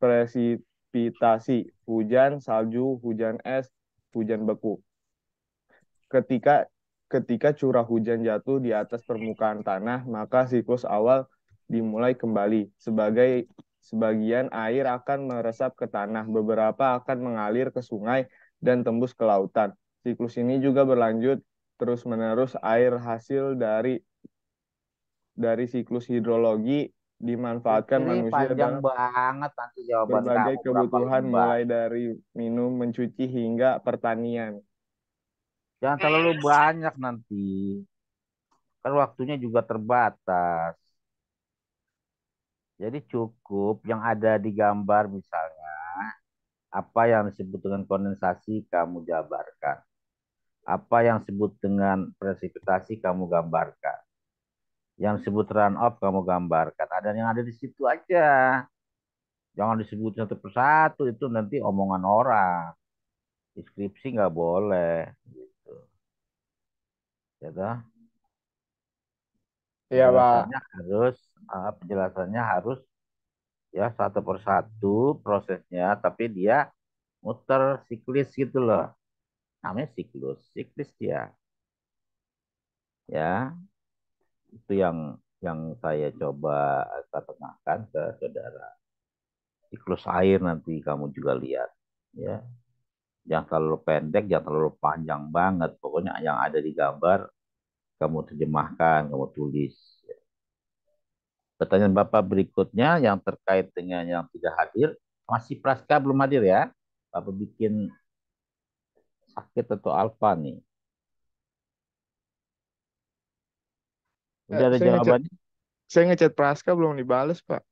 presipitasi, hujan, salju, hujan es, hujan beku. Ketika ketika curah hujan jatuh di atas permukaan tanah, maka siklus awal dimulai kembali. Sebagian air akan meresap ke tanah, beberapa akan mengalir ke sungai dan tembus ke lautan. Siklus ini juga berlanjut terus-menerus. Air hasil dari siklus hidrologi dimanfaatkan Ini manusia panjang dalam banget nanti jawaban berbagai kamu berapa kebutuhan lembar. mulai dari minum, mencuci, hingga pertanian. Jangan terlalu banyak nanti. Kan waktunya juga terbatas. Jadi cukup yang ada di gambar misalnya, apa yang disebut dengan kondensasi kamu jabarkan. Apa yang disebut dengan presipitasi kamu gambarkan. Yang disebut run off kamu gambarkan. Ada yang ada di situ aja. Jangan disebut satu persatu, itu nanti omongan orang. Deskripsi nggak boleh. Gitu. Ya toh? Iya, Pak. Penjelasannya harus ya satu persatu prosesnya, tapi dia muter siklis gitu loh. Namanya siklis dia. Ya, itu yang saya coba ketengahkan ke saudara. Siklus air nanti kamu juga lihat. ya. Jangan terlalu pendek, jangan terlalu panjang banget. Pokoknya yang ada di gambar kamu terjemahkan, kamu tulis. Pertanyaan Bapak berikutnya yang terkait dengan yang tidak hadir, masih Praska belum hadir ya? Bapak bikin sakit atau alfa nih? Udah ada Saya ngechat jawabannya? saya ngechat Praska belum dibales, Pak.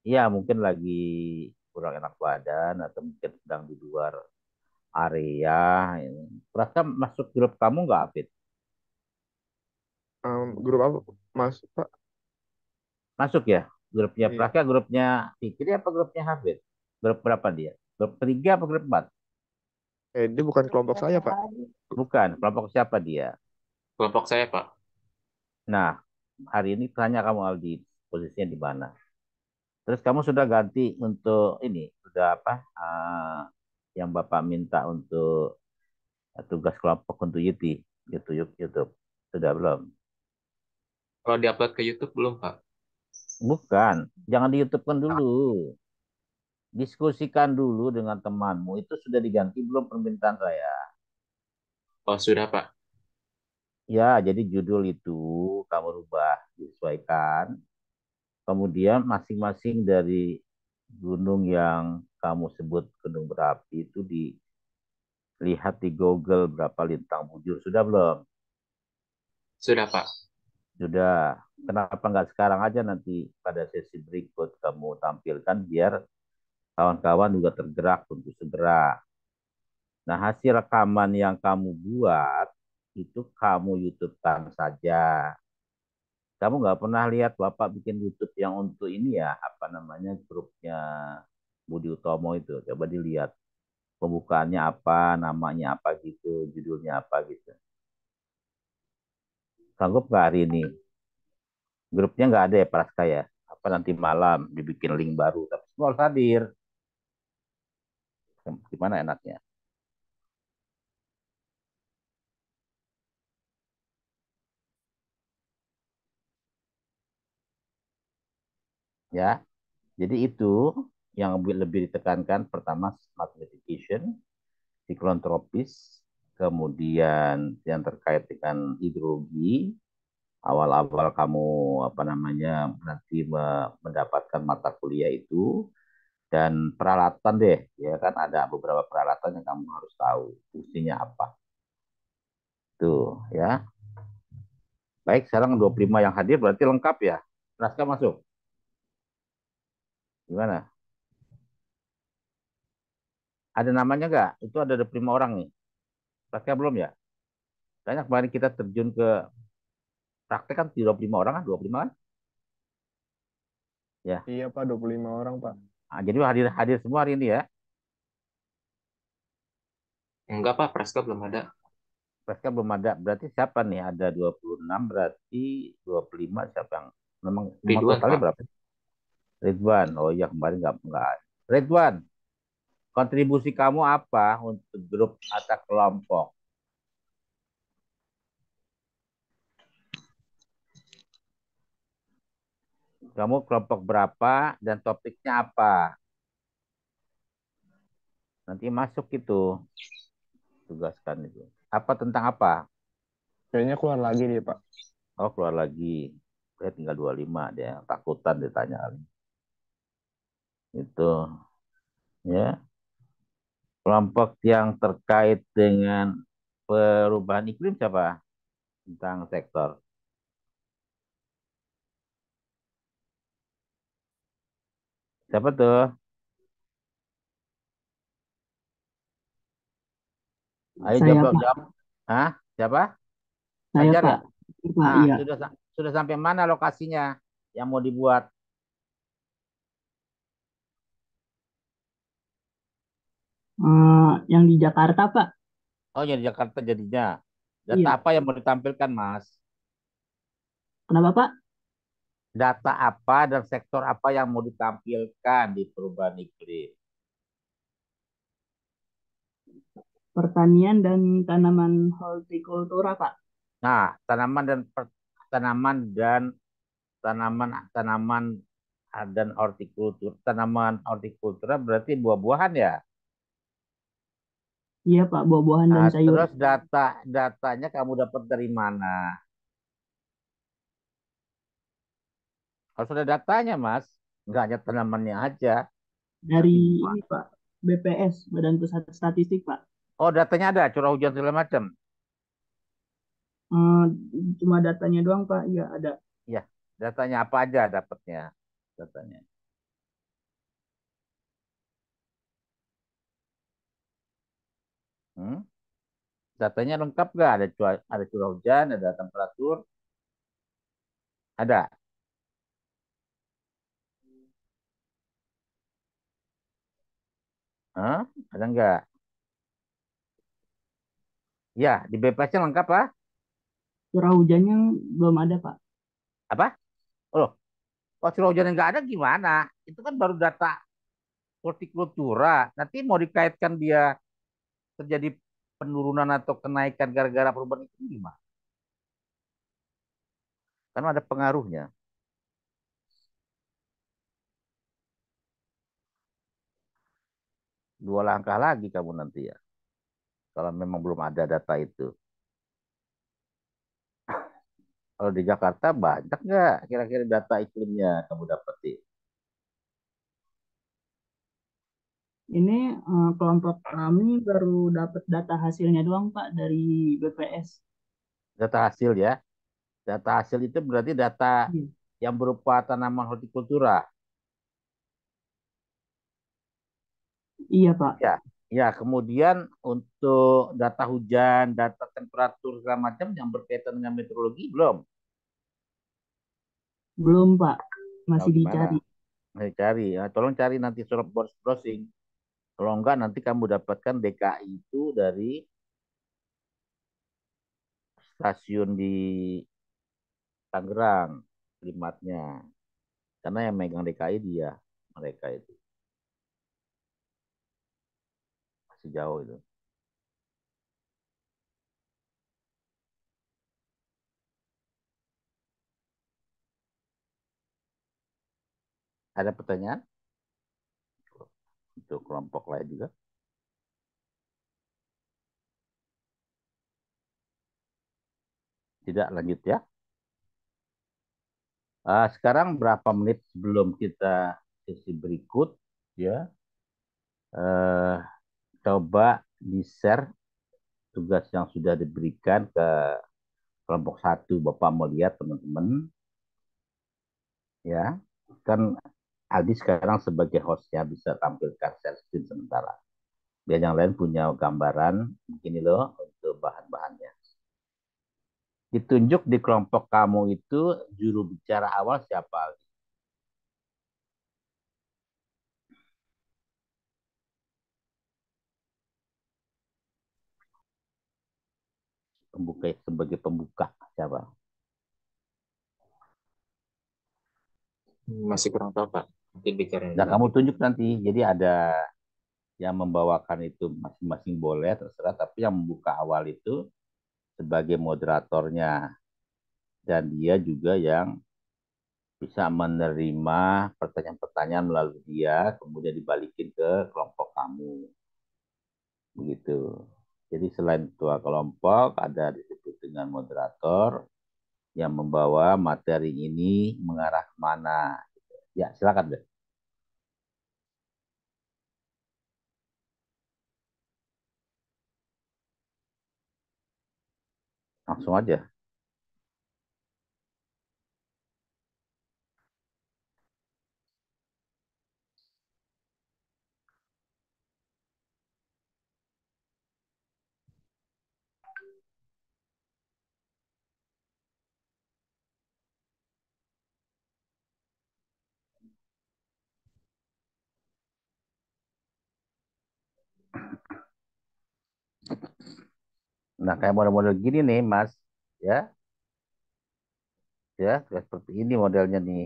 Iya, mungkin lagi kurang enak badan atau mungkin sedang di luar area. Praska masuk grup kamu nggak, Afid? Grup apa? Mas, Pak? Masuk ya? Grupnya Iya. Praska, grupnya Fikri apa grupnya Hafid? Grup berapa dia? Grup ketiga apa grup empat? Dia bukan kelompok saya, Pak. Bukan, kelompok siapa dia? Kelompok saya, Pak. Nah, hari ini tanya kamu Aldi, posisinya di mana? Terus kamu sudah ganti untuk ini, sudah apa? Yang Bapak minta untuk tugas kelompok untuk YouTube. Sudah belum? Kalau diupload ke YouTube belum, Pak? Bukan, jangan di YouTube kan dulu. Diskusikan dulu dengan temanmu. Itu sudah diganti belum permintaan saya? Oh, sudah, Pak. Ya, jadi judul itu kamu rubah, disesuaikan. Kemudian masing-masing dari gunung yang kamu sebut gunung berapi itu dilihat di Google berapa lintang bujur. Sudah belum? Sudah, Pak. Sudah. Kenapa nggak sekarang aja nanti pada sesi berikut kamu tampilkan biar kawan-kawan juga tergerak untuk segera. Nah, hasil rekaman yang kamu buat itu kamu YouTube-kan saja. Kamu nggak pernah lihat Bapak bikin YouTube yang untuk ini ya, apa namanya, grupnya Budi Utomo itu. Coba dilihat pembukaannya apa, namanya apa gitu, judulnya apa gitu. Sanggup nggak hari ini? Grupnya nggak ada ya Praska ya? Apa nanti malam dibikin link baru, tapi semua harus hadir. Gimana enaknya? Ya, jadi itu yang lebih ditekankan pertama smart mitigation, siklon tropis, kemudian yang terkait dengan hidrologi, awal-awal kamu apa namanya nanti mendapatkan mata kuliah itu dan peralatan deh ya kan ada beberapa peralatan yang kamu harus tahu fungsinya apa tuh ya. Baik, sekarang 25 yang hadir berarti lengkap ya. Raska masuk. Gimana? Ada namanya nggak? Itu ada 25 orang nih. Raska belum ya? Banyak kemarin kita terjun ke praktek kan 25 orang kan, 25 kan? Ya. Iya, Pak, 25 orang, Pak. Nah, jadi hadir hadir semua hari ini ya. Enggak, Pak. Praska belum ada. Praska belum ada. Berarti siapa nih? Ada 26 berarti 25 siapa yang memang Ridwan, totalnya Pak. berapa? Ridwan. Oh iya kemarin nggak. Ridwan, kontribusi kamu apa untuk grup atau kelompok? Kamu kelompok berapa dan topiknya apa? Nanti masuk itu, tugaskan itu. Apa tentang apa? Kayaknya keluar lagi nih, Pak. Oh, keluar lagi. Saya tinggal 25 dia. Takutan ditanya kali. Itu ya. Kelompok yang terkait dengan perubahan iklim siapa? Tentang sektor. Siapa tuh? Ayo Saya jawab, Pak, jawab. Hah? Siapa? saya Fajar ya? Pak, Pak, iya. Sudah sampai mana lokasinya yang mau dibuat? Yang di Jakarta Pak, Oh, ya di Jakarta jadinya. Data iya. apa yang mau ditampilkan, Mas? Kenapa Pak? Data apa dan sektor apa yang mau ditampilkan di perubahan iklim? Pertanian dan tanaman hortikultura Pak. Nah, tanaman dan tanaman dan hortikultura. Tanaman hortikultura berarti buah-buahan ya? Iya Pak, buah-buahan dan Nah, sayuran. terus datanya kamu dapat dari mana? Harus ada datanya, Mas. Nggak hanya tanamannya aja. Dari Nanti ini gimana? Pak, BPS, Badan Pusat Statistik Pak. Oh, datanya ada, curah hujan segala macam. Eh, Cuma datanya doang Pak, iya ada. Iya, datanya apa aja dapatnya? Datanya. Hmm? Datanya lengkap nggak? Ada curah hujan, ada temperatur, ada. Hah? Ada nggak? Ya, di BPS-nya lengkap, Pak. Curah hujannya belum ada Pak. Apa? Oh, kalau curah hujan nggak ada gimana? Itu kan baru data hortikultura. Nanti mau dikaitkan dia terjadi penurunan atau kenaikan gara-gara perubahan iklim gimana? Kan ada pengaruhnya. Dua langkah lagi kamu nanti ya. Kalau memang belum ada data itu. Kalau di Jakarta banyak nggak kira-kira data iklimnya kamu dapetin? Ini kelompok kami baru dapat data hasilnya doang Pak dari BPS. Data hasil ya. Data hasil itu berarti data Iya, yang berupa tanaman hortikultura. iya Pak. Ya, ya. Kemudian untuk data hujan, data temperatur segala macam yang berkaitan dengan meteorologi belum. Belum Pak, Tahu masih gimana? dicari. Nah, cari. Ya, tolong cari nanti surat browsing. Kalau enggak nanti kamu dapatkan DKI itu dari stasiun di Tangerang, klimatnya. Karena yang megang DKI dia, mereka itu masih jauh itu. Ada pertanyaan untuk kelompok lain juga? Tidak, lanjut ya. Sekarang berapa menit sebelum kita sesi berikut ya? Eh, Coba di-share tugas yang sudah diberikan ke kelompok satu. Bapak mau lihat teman-teman ya. Kan Aldi sekarang sebagai hostnya bisa tampilkan share screen sementara. Biar yang lain punya gambaran begini loh untuk bahan-bahannya. Ditunjuk di kelompok kamu itu juru bicara awal siapa? Pembuka sebagai pembuka siapa? Masih kurang tahu, Pak. Nanti bicara Nah, kamu lagi. tunjuk nanti. Jadi ada yang membawakan itu masing-masing boleh terserah, tapi yang membuka awal itu sebagai moderatornya dan dia juga yang bisa menerima pertanyaan-pertanyaan melalui dia, kemudian dibalikin ke kelompok kamu, begitu. Jadi selain ketua kelompok ada disebut dengan moderator yang membawa materi ini mengarah kemana. Ya, silakan deh. Langsung aja. Nah, kayak model-model gini nih, Mas. Ya, ya, seperti ini modelnya nih.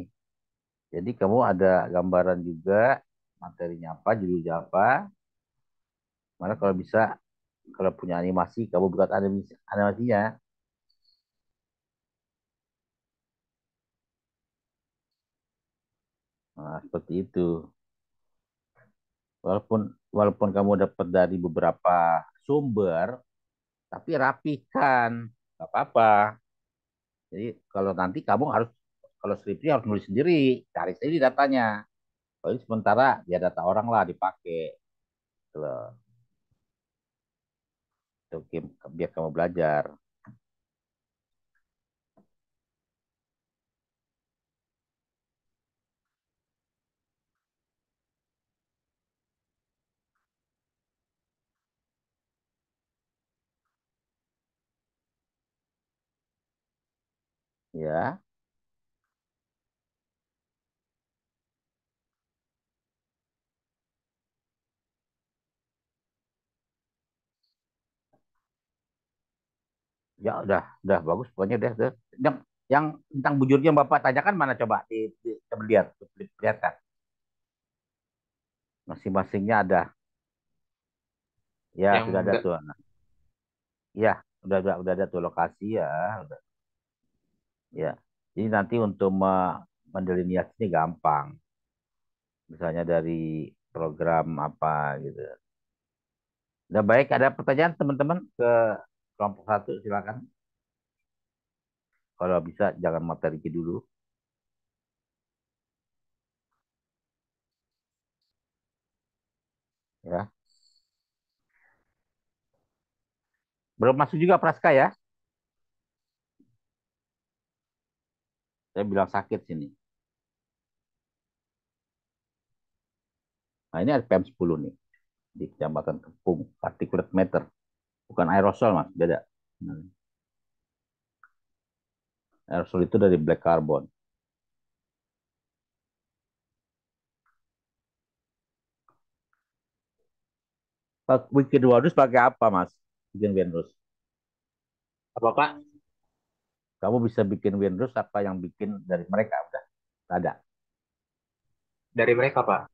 Jadi kamu ada gambaran juga materinya apa, judulnya apa. Mana kalau bisa, kalau punya animasi, kamu buat animasinya. Nah, seperti itu. Walaupun walaupun kamu dapat dari beberapa sumber, tapi rapikan, nggak apa-apa. Jadi kalau nanti kamu harus, kalau skripsi harus nulis sendiri, cari sendiri datanya. Kalau ini sementara ya data orang lah dipakai, gitu loh. Oke, biar kamu belajar. Ya, ya udah bagus pokoknya deh. Yang tentang bujurnya yang Bapak tanyakan mana coba coba lihat, lihatkan. Masing-masingnya ada. Ya, Yang sudah ada enggak tuh. Nah, ya, udah ada tuh lokasi ya, udah. Ya. Jadi nanti untuk mendelineasinya gampang. Misalnya dari program apa gitu. Udah baik, ada pertanyaan teman-teman ke kelompok satu, silakan. Kalau bisa jangan materi dulu ya. Belum masuk juga Praska ya. Saya bilang sakit sini. Nah, ini ada PM10 nih di Kecamatan Kepung, particulate matter. Bukan aerosol, Mas, beda. Hmm. Aerosol itu dari black carbon. Bikin wadus pakai apa, Mas? Bikin windrus. apa Pak? Kamu bisa bikin windrus apa yang bikin dari mereka udah ada. Dari mereka Pak.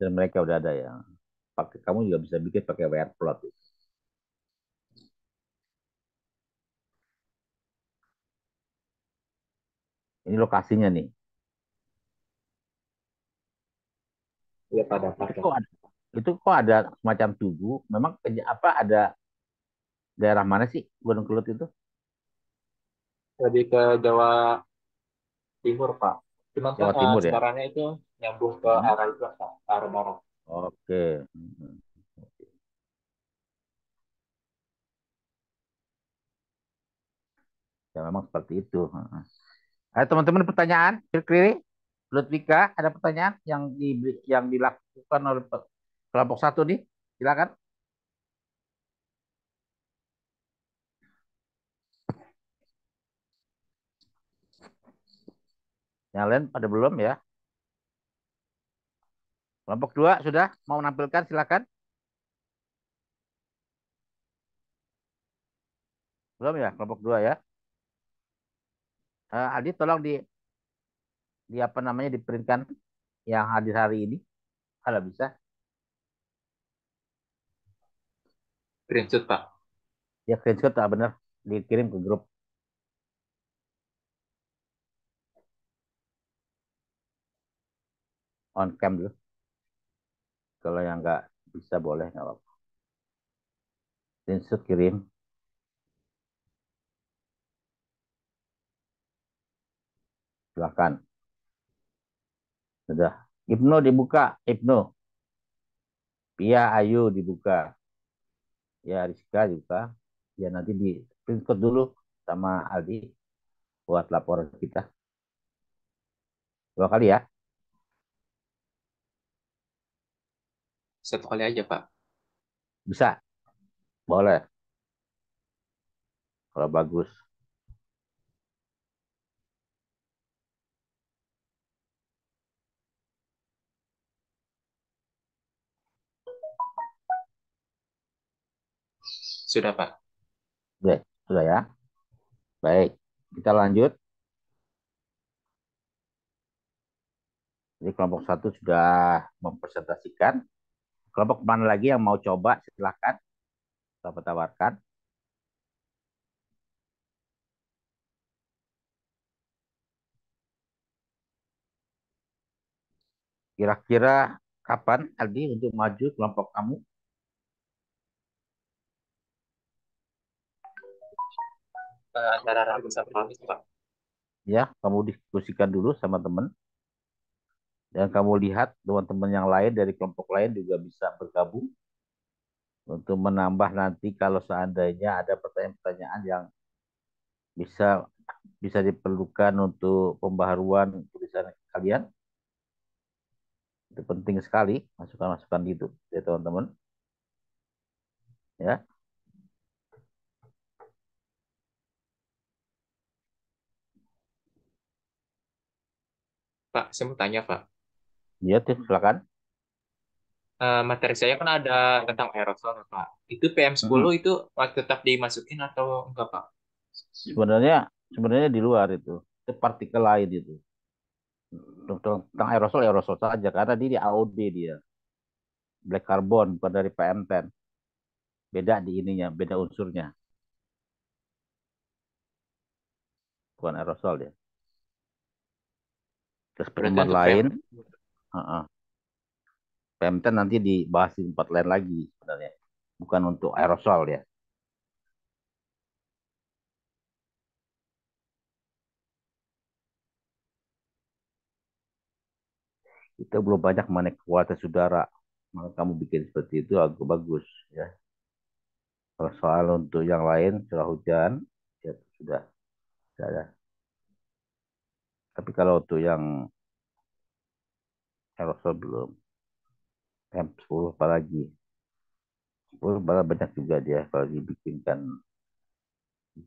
Dan mereka udah ada ya. Pakai, kamu juga bisa bikin pakai wire plot. Ini lokasinya nih. Ya pada Pak. Itu kok ada semacam tugu. Memang apa ada daerah mana sih Gunung Kelut itu? Lebih ke Jawa Timur Pak. Cuman kan Jawa Timur ya. sekarangnya itu nyambung ke Hmm. arah itu Pak, arah barat. Oke. Hmm. Ya memang seperti itu. Ada teman-teman pertanyaan? Kiri, Ludwika, ada pertanyaan yang dilakukan oleh kelompok satu nih? Silakan. Yang lain pada belum ya? Kelompok dua sudah mau menampilkan, silakan. Belum ya, kelompok dua ya. Aldi tolong di apa namanya diprintkan yang hadir hari ini kalau bisa. Screenshot Pak. Ya screenshot tak benar dikirim ke grup on cam dulu. Kalau yang nggak bisa boleh nggak apa-apa. Screenshot kirim. Silakan. Sudah. Ibnu dibuka. Ibnu. Pia Ayu dibuka. Ya Rizka dibuka. Ya nanti di screenshot dulu sama Aldi buat laporan kita. 2 kali ya. Satu kali aja Pak. Bisa. Boleh. Kalau bagus. Sudah Pak. Sudah ya. Baik. Kita lanjut. Jadi kelompok satu sudah mempresentasikan. Kelompok mana lagi yang mau coba silahkan. Kita tawarkan. Kira-kira kapan Aldi untuk maju kelompok kamu? antara Rabu sama Kamis, Pak. Ya, kamu diskusikan dulu sama teman. Dan kamu lihat teman-teman yang lain dari kelompok lain juga bisa bergabung untuk menambah nanti kalau seandainya ada pertanyaan-pertanyaan yang bisa bisa diperlukan untuk pembaharuan tulisan kalian. Itu penting sekali masukan-masukan gitu ya teman-teman. Ya, Pak, saya mau tanya, Pak. ya silakan. Materi saya kan ada tentang aerosol, Pak. Itu PM10 itu tetap dimasukin atau enggak, Pak? Sebenarnya sebenarnya di luar itu partikel lain itu. Tentang aerosol aerosol saja karena dia di AOD dia. Black carbon bukan dari PM10. Beda di ininya, beda unsurnya. Bukan aerosol ya. Terus Berarti tempat untuk lain, PM10 nanti dibahas di tempat lain lagi sebenarnya. Bukan untuk aerosol ya. Kita belum banyak mengenai kualitas udara. Maka kamu bikin seperti itu agak bagus ya. Kalau soal untuk yang lain curah hujan ya sudah ada. Tapi kalau untuk yang aerosol belum. PM10 apalagi. 10 malah banyak juga dia kalau dibikinkan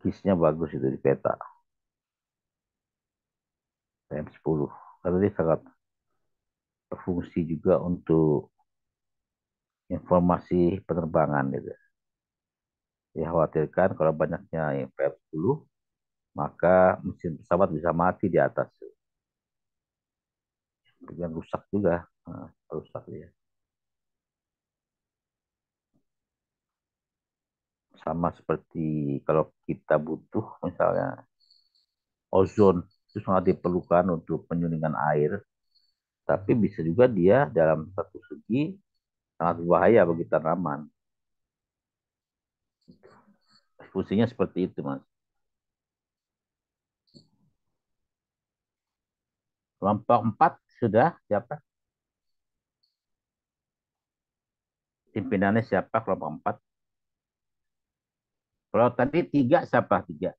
gisnya bagus itu di peta. PM10. Karena dia sangat berfungsi juga untuk informasi penerbangan gitu. Dikhawatirkan kalau banyaknya yang PM10 maka mesin pesawat bisa mati di atas. Yang rusak juga. Nah, rusak dia. Sama seperti kalau kita butuh misalnya ozon itu sangat diperlukan untuk penyulingan air, tapi bisa juga dia dalam satu segi sangat berbahaya bagi tanaman. Fungsinya seperti itu, Mas. Kelompok 4 sudah siapa? Pimpinannya siapa kelompok 4? Kalau tadi 3 siapa? 3.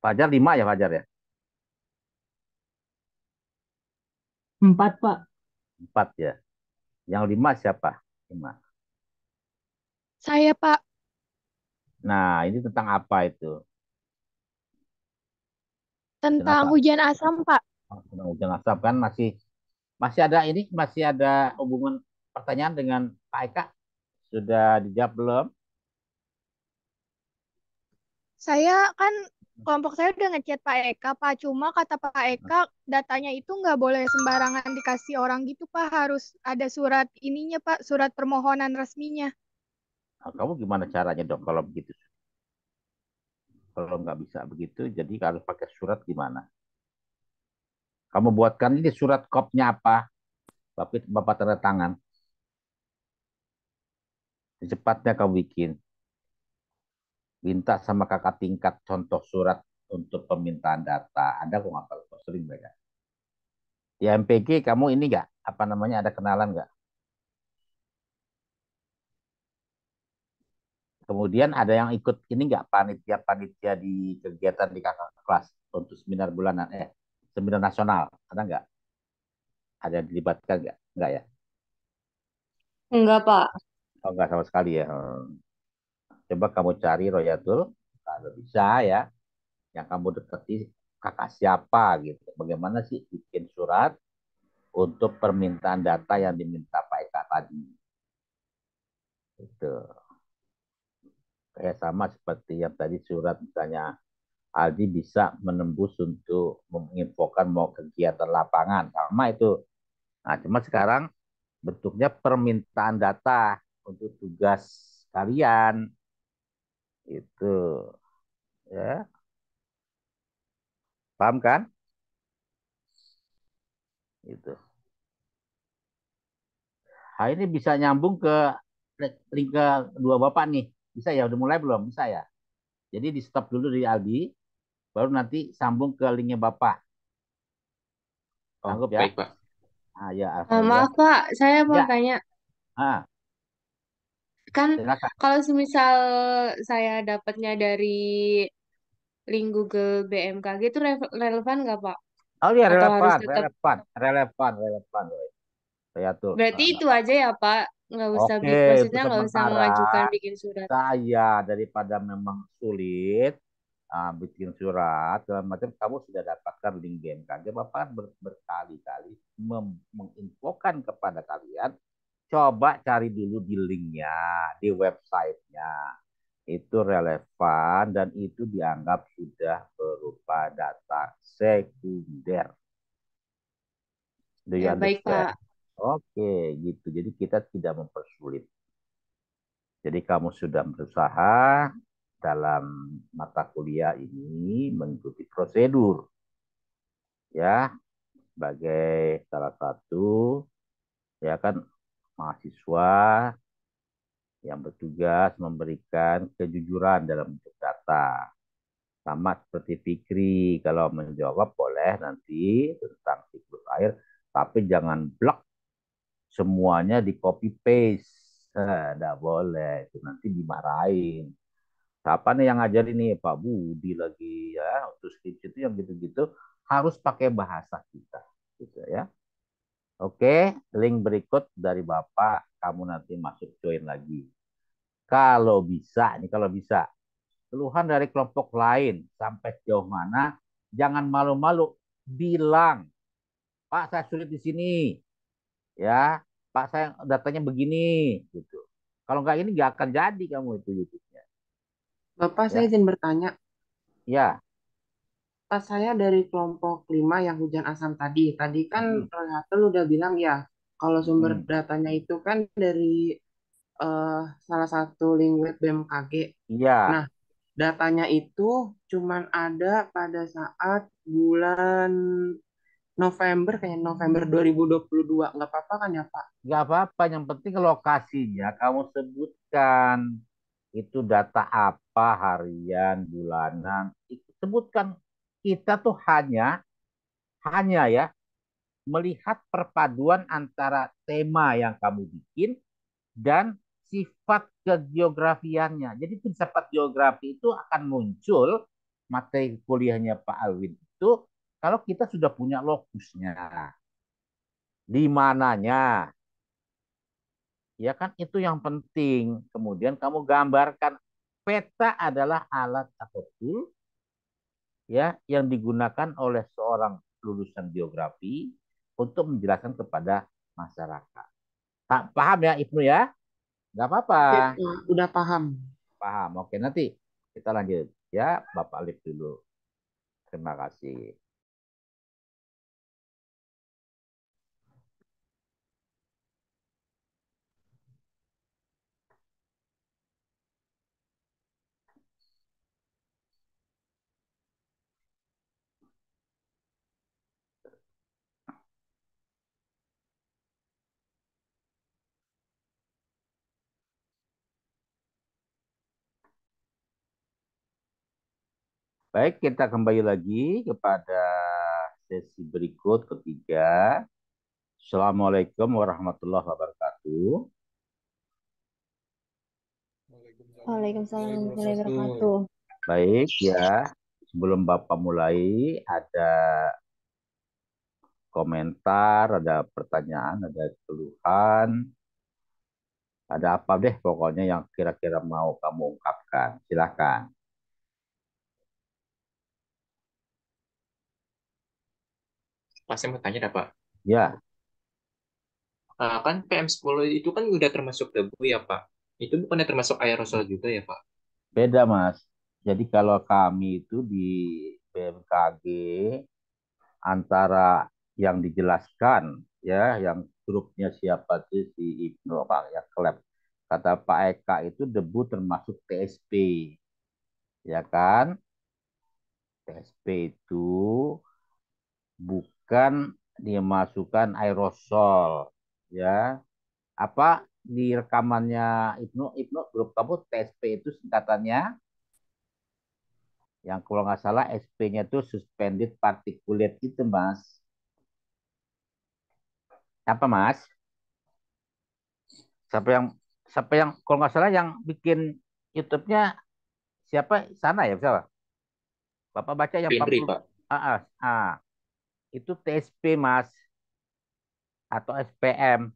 Fajar 5 ya Fajar ya? 4, Pak. 4 ya. Yang 5 siapa? 5. Saya, Pak. Nah, ini tentang apa itu? Tentang Kenapa? hujan asam, Pak. Tentang hujan asap kan masih ada ini, masih ada hubungan pertanyaan dengan Pak Eka? Sudah dijawab belum? Saya kan kelompok saya udah ngechat Pak Eka, Pak. Cuma kata Pak Eka, datanya itu nggak boleh sembarangan dikasih orang gitu, Pak. Harus ada surat ininya, Pak. Surat permohonan resminya. Nah, kamu gimana caranya dong kalau begitu? Kalau nggak bisa begitu, jadi harus pakai surat gimana? Kamu buatkan ini surat kopnya apa? Bapak tanda tangan. Secepatnya kamu bikin. Minta sama kakak tingkat contoh surat untuk permintaan data. Ada kok nggak kalau sering mereka. Di MPG kamu ini nggak? Apa namanya ada kenalan nggak? Kemudian ada yang ikut ini nggak panitia-panitia di kegiatan di kakak kelas untuk seminar bulanan seminar nasional ada nggak? Ada yang dilibatkan nggak? Nggak ya? Enggak, Pak. Oh nggak sama sekali ya. Coba kamu cari Royatul kalau bisa ya. Yang kamu deketi kakak siapa gitu. Bagaimana sih bikin surat untuk permintaan data yang diminta Pak Eka tadi. Itu. Kayak sama seperti yang tadi surat misalnya Aldi bisa menembus untuk menginfokan mau kegiatan lapangan. Sama itu. Nah, cuma sekarang bentuknya permintaan data untuk tugas kalian. Itu. Ya, paham kan? Itu. Nah, ini bisa nyambung ke link ke dua Bapak nih. Bisa ya? Udah mulai belum? Bisa ya? Jadi di stop dulu di Aldi, baru nanti sambung ke linknya Bapak. Oh, Sanggup ya? baik, Pak. Ah, ya, Alhamdulillah. Maaf Pak, saya mau Ya, tanya. ah, Kan silakan. kalau semisal saya dapatnya dari link Google BMKG itu relevan nggak Pak? Oh ya, Atau harus relevan, tetap? relevan, relevan, relevan. Saya tuh. Berarti itu aja ya Pak? Nggak usah, Oke, maksudnya untuk nggak usah sementara mengajukan bikin surat. saya daripada memang sulit bikin surat segala macam, kamu sudah dapatkan link BMKG. Bapak kan berkali-kali menginfokan kepada kalian, coba cari dulu di linknya, di websitenya. Itu relevan dan itu dianggap sudah berupa data sekunder. Do you Ya baik understand? Pak. Oke, gitu. Jadi kita tidak mempersulit. Jadi kamu sudah berusaha dalam mata kuliah ini mengikuti prosedur, ya, sebagai salah satu, ya kan, mahasiswa yang bertugas memberikan kejujuran dalam bentuk data. Sama seperti Fikri, kalau menjawab boleh nanti tentang siklus air, tapi jangan blok semuanya di copy paste. Nggak boleh, itu nanti dimarahin. Siapa nih yang ngajarin nih, Pak Budi lagi ya, untuk skripsi itu yang gitu-gitu harus pakai bahasa kita, gitu ya. Oke, link berikut dari Bapak, kamu nanti masuk join lagi. Kalau bisa, ini kalau bisa, keluhan dari kelompok lain sampai sejauh mana, jangan malu-malu, bilang, Pak saya sulit di sini, ya, Pak saya datanya begini, gitu. Kalau nggak ini nggak akan jadi kamu itu YouTube-nya, Bapak, saya ya. izin bertanya. Ya. Pas saya dari kelompok 5 yang hujan asam tadi. Tadi kan Hatul udah bilang ya, kalau sumber datanya itu kan dari salah satu link web BMKG. Iya. Nah, datanya itu cuman ada pada saat bulan November, kayaknya November 2022. Nggak apa-apa kan ya, Pak? Nggak apa-apa, yang penting lokasinya kamu sebutkan. Itu data apa, harian, bulanan, sebutkan. Kita tuh hanya ya melihat perpaduan antara tema yang kamu bikin dan sifat kegeografiannya. Jadi filsafat geografi itu akan muncul materi kuliahnya Pak Alwin itu kalau kita sudah punya lokusnya, di mananya, ya kan, itu yang penting. Kemudian kamu gambarkan, peta adalah alat atau tool ya yang digunakan oleh seorang lulusan geografi untuk menjelaskan kepada masyarakat. Paham ya Ibnu ya? Nggak apa-apa. Udah paham. Paham. Oke, nanti kita lanjut ya. Bapak Alif dulu. Terima kasih. Baik, kita kembali lagi kepada sesi berikut ketiga. Assalamualaikum warahmatullahi wabarakatuh. Waalaikumsalam warahmatullahi wabarakatuh. Baik ya, sebelum Bapak mulai, ada komentar, ada pertanyaan, ada keluhan, ada apa deh pokoknya yang kira-kira mau kamu ungkapkan. Silakan. Pasti mau tanya dah, Pak. Ya. Kan PM10 itu kan udah termasuk debu ya, Pak. Itu bukannya termasuk aerosol juga ya, Pak? Beda, Mas. Jadi kalau kami itu di BMKG antara yang dijelaskan ya, yang grupnya siapa sih si Ibnu Pak ya, klep. Kata Pak Eka itu debu termasuk TSP. Ya kan? TSP itu bukan dimasukkan aerosol ya. Apa di rekamannya Ibnu grup kamu TSP itu singkatannya Yang kalau nggak salah SP-nya tuh suspended particulate itu, Mas. Apa, Mas? Siapa yang kalau nggak salah yang bikin YouTube-nya siapa? Sana ya, siapa? Bapak baca yang Findri, 40. Pak. Itu TSP, Mas, atau SPM,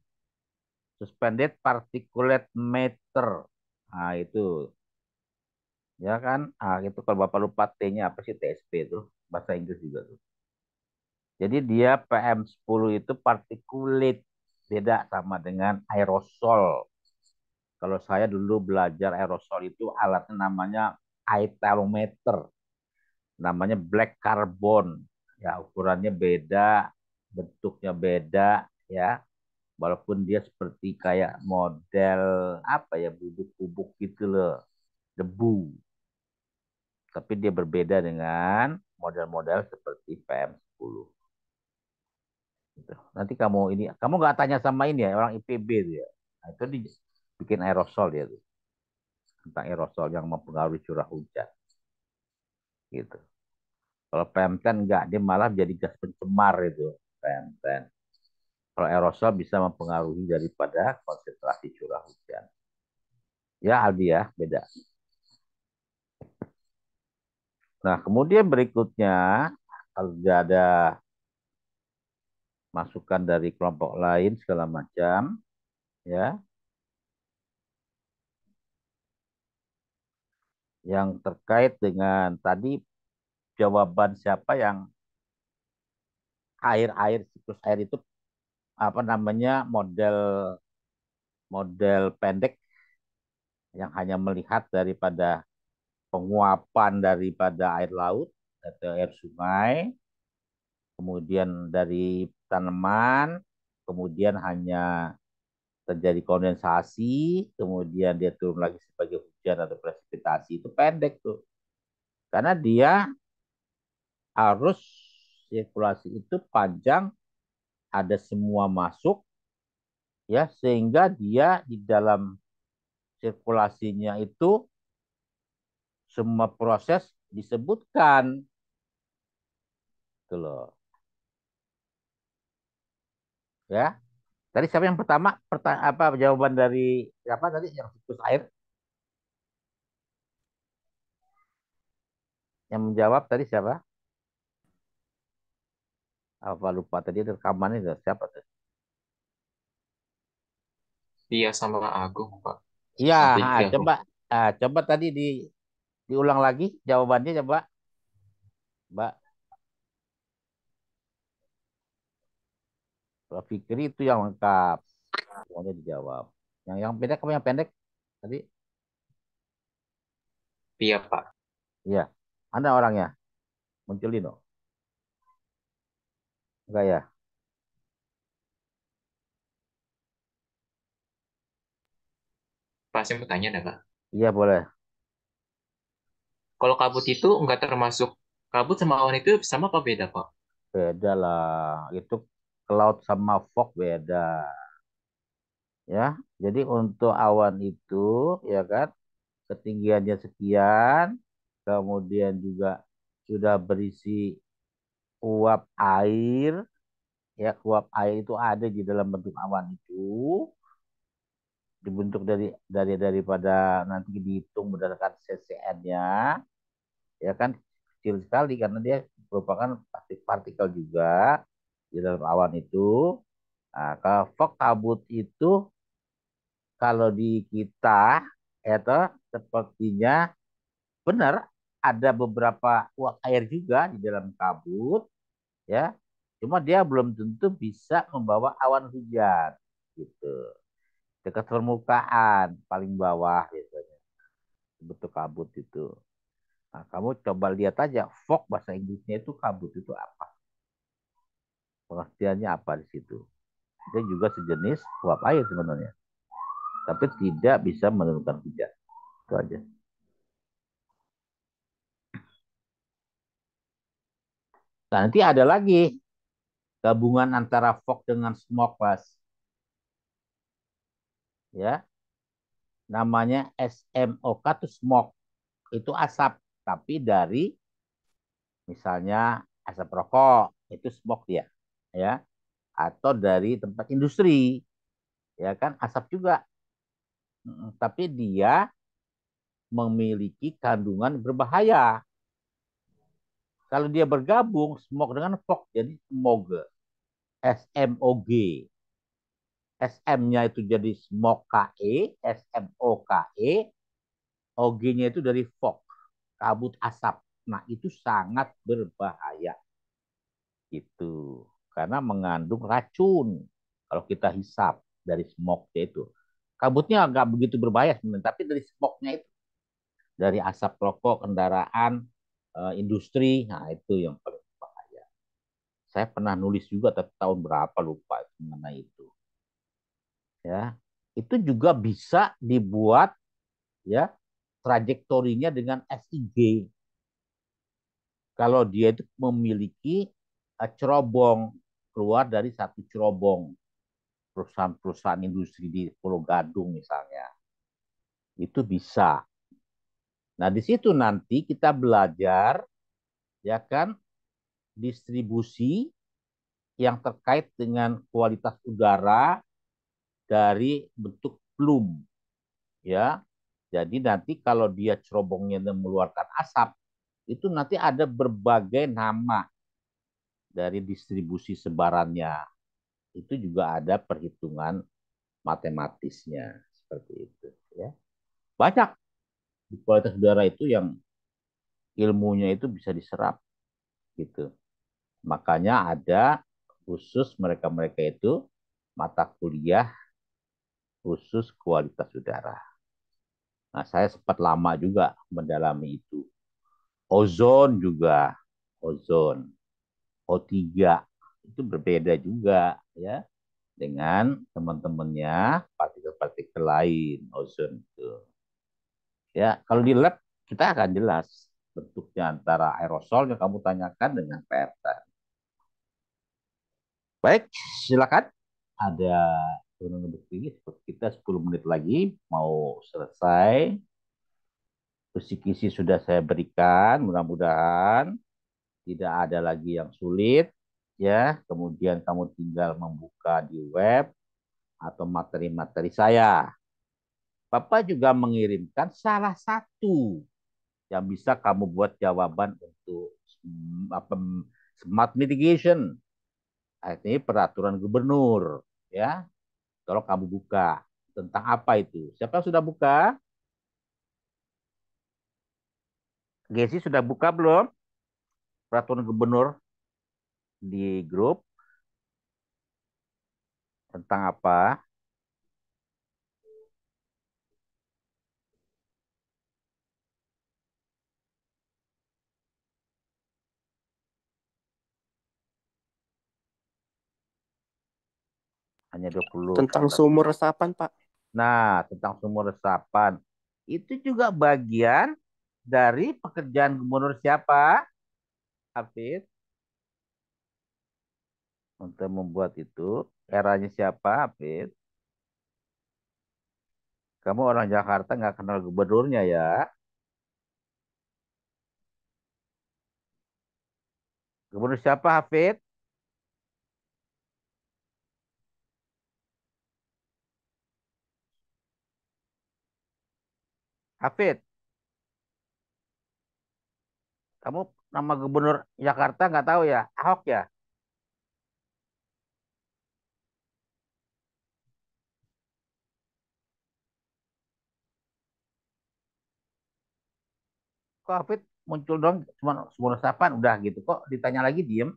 suspended particulate matter. Nah, itu ya kan? Itu kalau Bapak lupa T-nya apa sih, TSP itu bahasa Inggris juga tuh. Jadi dia PM10 itu particulate, beda sama dengan aerosol. Kalau saya dulu belajar aerosol itu alatnya namanya aetalometer, namanya black carbon. Ya, ukurannya beda, bentuknya beda ya. Walaupun dia seperti kayak model apa ya, bubuk-bubuk gitu loh, debu. Tapi dia berbeda dengan model-model seperti PM10. Gitu. Nanti kamu nggak tanya sama ini ya, orang IPB itu ya. Nah, itu bikin aerosol dia tuh, tentang aerosol yang mempengaruhi curah hujan. Gitu. Kalau PM10 enggak, dia malah jadi gas pencemar itu PM10. Kalau aerosol bisa mempengaruhi daripada konsentrasi curah hujan. Ya Aldi ya, beda. Nah, kemudian berikutnya, kalau tidak ada masukan dari kelompok lain segala macam, ya, yang terkait dengan tadi jawaban siapa yang siklus air itu apa namanya, model model pendek yang hanya melihat daripada penguapan daripada air laut atau air sungai, kemudian dari tanaman, kemudian hanya terjadi kondensasi, kemudian dia turun lagi sebagai hujan atau presipitasi, itu pendek tuh. Karena dia arus sirkulasi itu panjang, ada semua masuk, ya, sehingga dia di dalam sirkulasinya itu semua proses disebutkan, gitu loh. Ya, tadi siapa yang pertama? Apa jawaban dari siapa tadi yang siklus air? Yang menjawab tadi siapa? Apa lupa tadi rekamannya siapa tuh? Iya sama Agung, Pak. Iya, Nanti aku. coba tadi diulang lagi jawabannya, coba, Mbak. Pak Fikri itu yang lengkap, semuanya dijawab. Yang pendek apa yang pendek tadi? Iya, Pak. Iya, ada orangnya munculin dong. Enggak ya? Pak, saya mau tanya dah, Pak. Iya boleh. Kalau kabut itu nggak termasuk, kabut sama awan itu sama apa beda, Pak? Beda lah. Itu cloud sama fog beda. Ya, jadi untuk awan itu, ya kan, ketinggiannya sekian, kemudian juga sudah berisi uap air, ya, uap air itu ada di dalam bentuk awan itu, dibentuk daripada nanti dihitung berdasarkan CCN-nya, ya kan, kecil sekali karena dia merupakan partikel juga di dalam awan itu. Nah, kalau fog kabut itu kalau di kita itu sepertinya benar ada beberapa uap air juga di dalam kabut, ya. Cuma dia belum tentu bisa membawa awan hujan gitu. Dekat permukaan paling bawah biasanya bentuk kabut itu. Nah, kamu coba lihat aja fog bahasa Inggrisnya itu kabut itu apa? Pengertiannya apa di situ? Itu juga sejenis uap air sebenarnya, tapi tidak bisa menurunkan hujan. Itu aja. Nah, nanti ada lagi gabungan antara fog dengan smoke, Mas. Ya, namanya SMOK itu smoke, itu asap. tapi dari misalnya asap rokok, itu smoke dia, ya, atau dari tempat industri, ya kan, asap juga. Tapi dia memiliki kandungan berbahaya. Kalau dia bergabung smoke dengan fog jadi smog. SMOG. SM-nya itu jadi smoke KE, SMOKE, OG-nya itu dari fog, kabut asap. Nah, itu sangat berbahaya. Itu karena mengandung racun. Kalau kita hisap dari smoke itu. Kabutnya agak begitu berbahaya sebenarnya, tapi dari smoke-nya itu, dari asap rokok, kendaraan, industri, nah itu yang paling bahaya. Saya pernah nulis juga tapi tahun berapa lupa mengenai itu. Ya, itu juga bisa dibuat ya trajektorinya dengan SIG. Kalau dia itu memiliki cerobong keluar dari satu cerobong perusahaan-perusahaan industri di Pulau Gadung misalnya, itu bisa. Nah di situ nanti kita belajar ya kan distribusi yang terkait dengan kualitas udara dari bentuk plume, ya. Jadi nanti kalau dia cerobongnya mengeluarkan asap, itu nanti ada berbagai nama dari distribusi sebarannya. Itu juga ada perhitungan matematisnya seperti itu, ya. Banyak di kualitas udara itu yang ilmunya itu bisa diserap gitu. Makanya ada khusus mereka-mereka itu mata kuliah khusus kualitas udara. Nah, saya sempat lama juga mendalami itu. Ozon juga, ozon, O3 itu berbeda juga ya dengan teman-temannya partikel-partikel lain ozon itu. Ya, kalau di lab kita akan jelas bentuknya antara aerosol yang kamu tanyakan dengan PRT. Baik, silakan. Ada turun bukti kita 10 menit lagi mau selesai. Kisi-kisi sudah saya berikan, mudah-mudahan tidak ada lagi yang sulit ya. Kemudian kamu tinggal membuka di web atau materi-materi saya. Bapak juga mengirimkan salah satu yang bisa kamu buat jawaban untuk apa, smart mitigation. Ini peraturan gubernur ya. Kalau kamu buka tentang apa itu? Siapa yang sudah buka? Gesi sudah buka belum? Peraturan gubernur di grup tentang apa? Hanya 20. Tentang sumur resapan, Pak. Nah, tentang sumur resapan. Itu juga bagian dari pekerjaan gubernur siapa? Hafiz. Untuk membuat itu, eranya siapa, Hafiz? Kamu orang Jakarta nggak kenal gubernurnya ya? Gubernur siapa, Hafiz? Hafid, kamu nama gubernur Jakarta nggak tahu ya? Ahok ya? Kok Hafid muncul dong cuma semua resapan udah gitu kok ditanya lagi diem?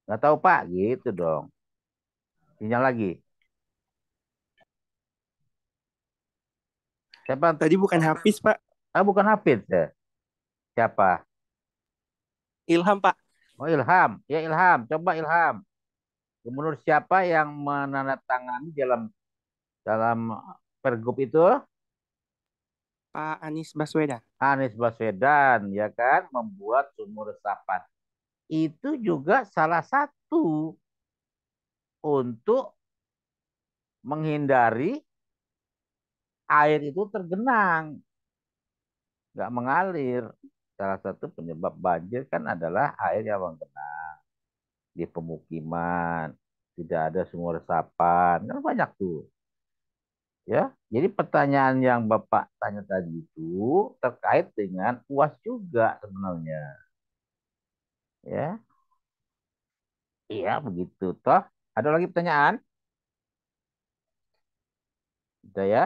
Nggak tahu Pak, gitu dong. Sinyal lagi. Siapa? Tadi bukan Hafiz, Pak. Ah, bukan Hafid ya. Siapa? Ilham, Pak. Oh, Ilham. Ya Ilham, coba Ilham. Gubernur siapa yang menandatangani dalam dalam pergub itu? Pak Anies Baswedan. Anies Baswedan, ya kan, membuat sumur resapan. Itu juga salah satu untuk menghindari air itu tergenang. nggak mengalir. Salah satu penyebab banjir kan adalah air yang menggenang di pemukiman, tidak ada sumur resapan, kan banyak tuh. Ya, jadi pertanyaan yang Bapak tanya tadi itu terkait dengan UAS juga sebenarnya. Ya, iya begitu. Toh, ada lagi pertanyaan? Sudah ya?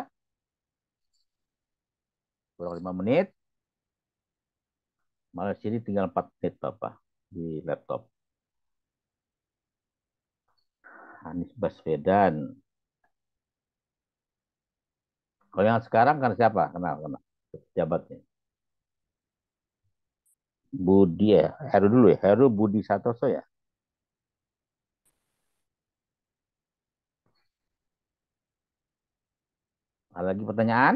Kurang 5 menit. Malah sini tinggal 4 menit Bapak di laptop. Anies Baswedan. Kalau yang sekarang kan siapa? Kenal. Jabatnya. Budi ya. Heru dulu ya. Heru Budi Santoso ya. Ada lagi pertanyaan?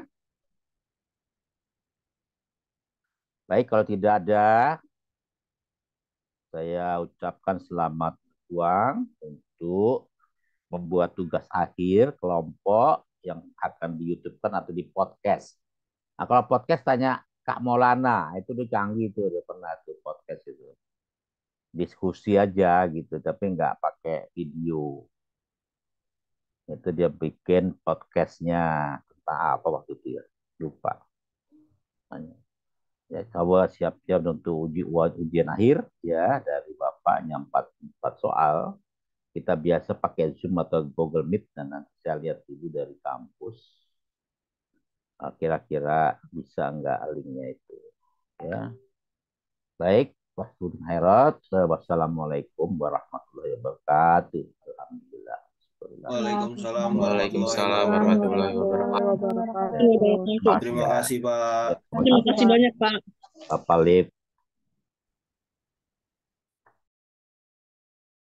Baik, kalau tidak ada, saya ucapkan selamat berjuang untuk membuat tugas akhir kelompok yang akan di YouTube-kan atau di podcast. Nah, kalau podcast tanya Kak Maulana, itu udah canggih tuh, udah pernah tuh podcast itu. Diskusi aja gitu, tapi nggak pakai video. Itu dia bikin podcastnya tentang apa waktu itu ya, lupa. Ya, coba siap-siap untuk ujian akhir ya dari Bapaknya 4 soal. Kita biasa pakai Zoom atau Google Meet dan nanti saya lihat dulu dari kampus. Kira-kira bisa nggak linknya itu. Ya. Baik, waktu Khairat. Wassalamualaikum warahmatullahi wabarakatuh. Alhamdulillah. Waalaikumsalam Waalaikumsalam warahmatullahi warahmatullahi wabarakatuh. wabarakatuh. Terima kasih, Pak. Terima kasih banyak, Pak. Bapak Lip.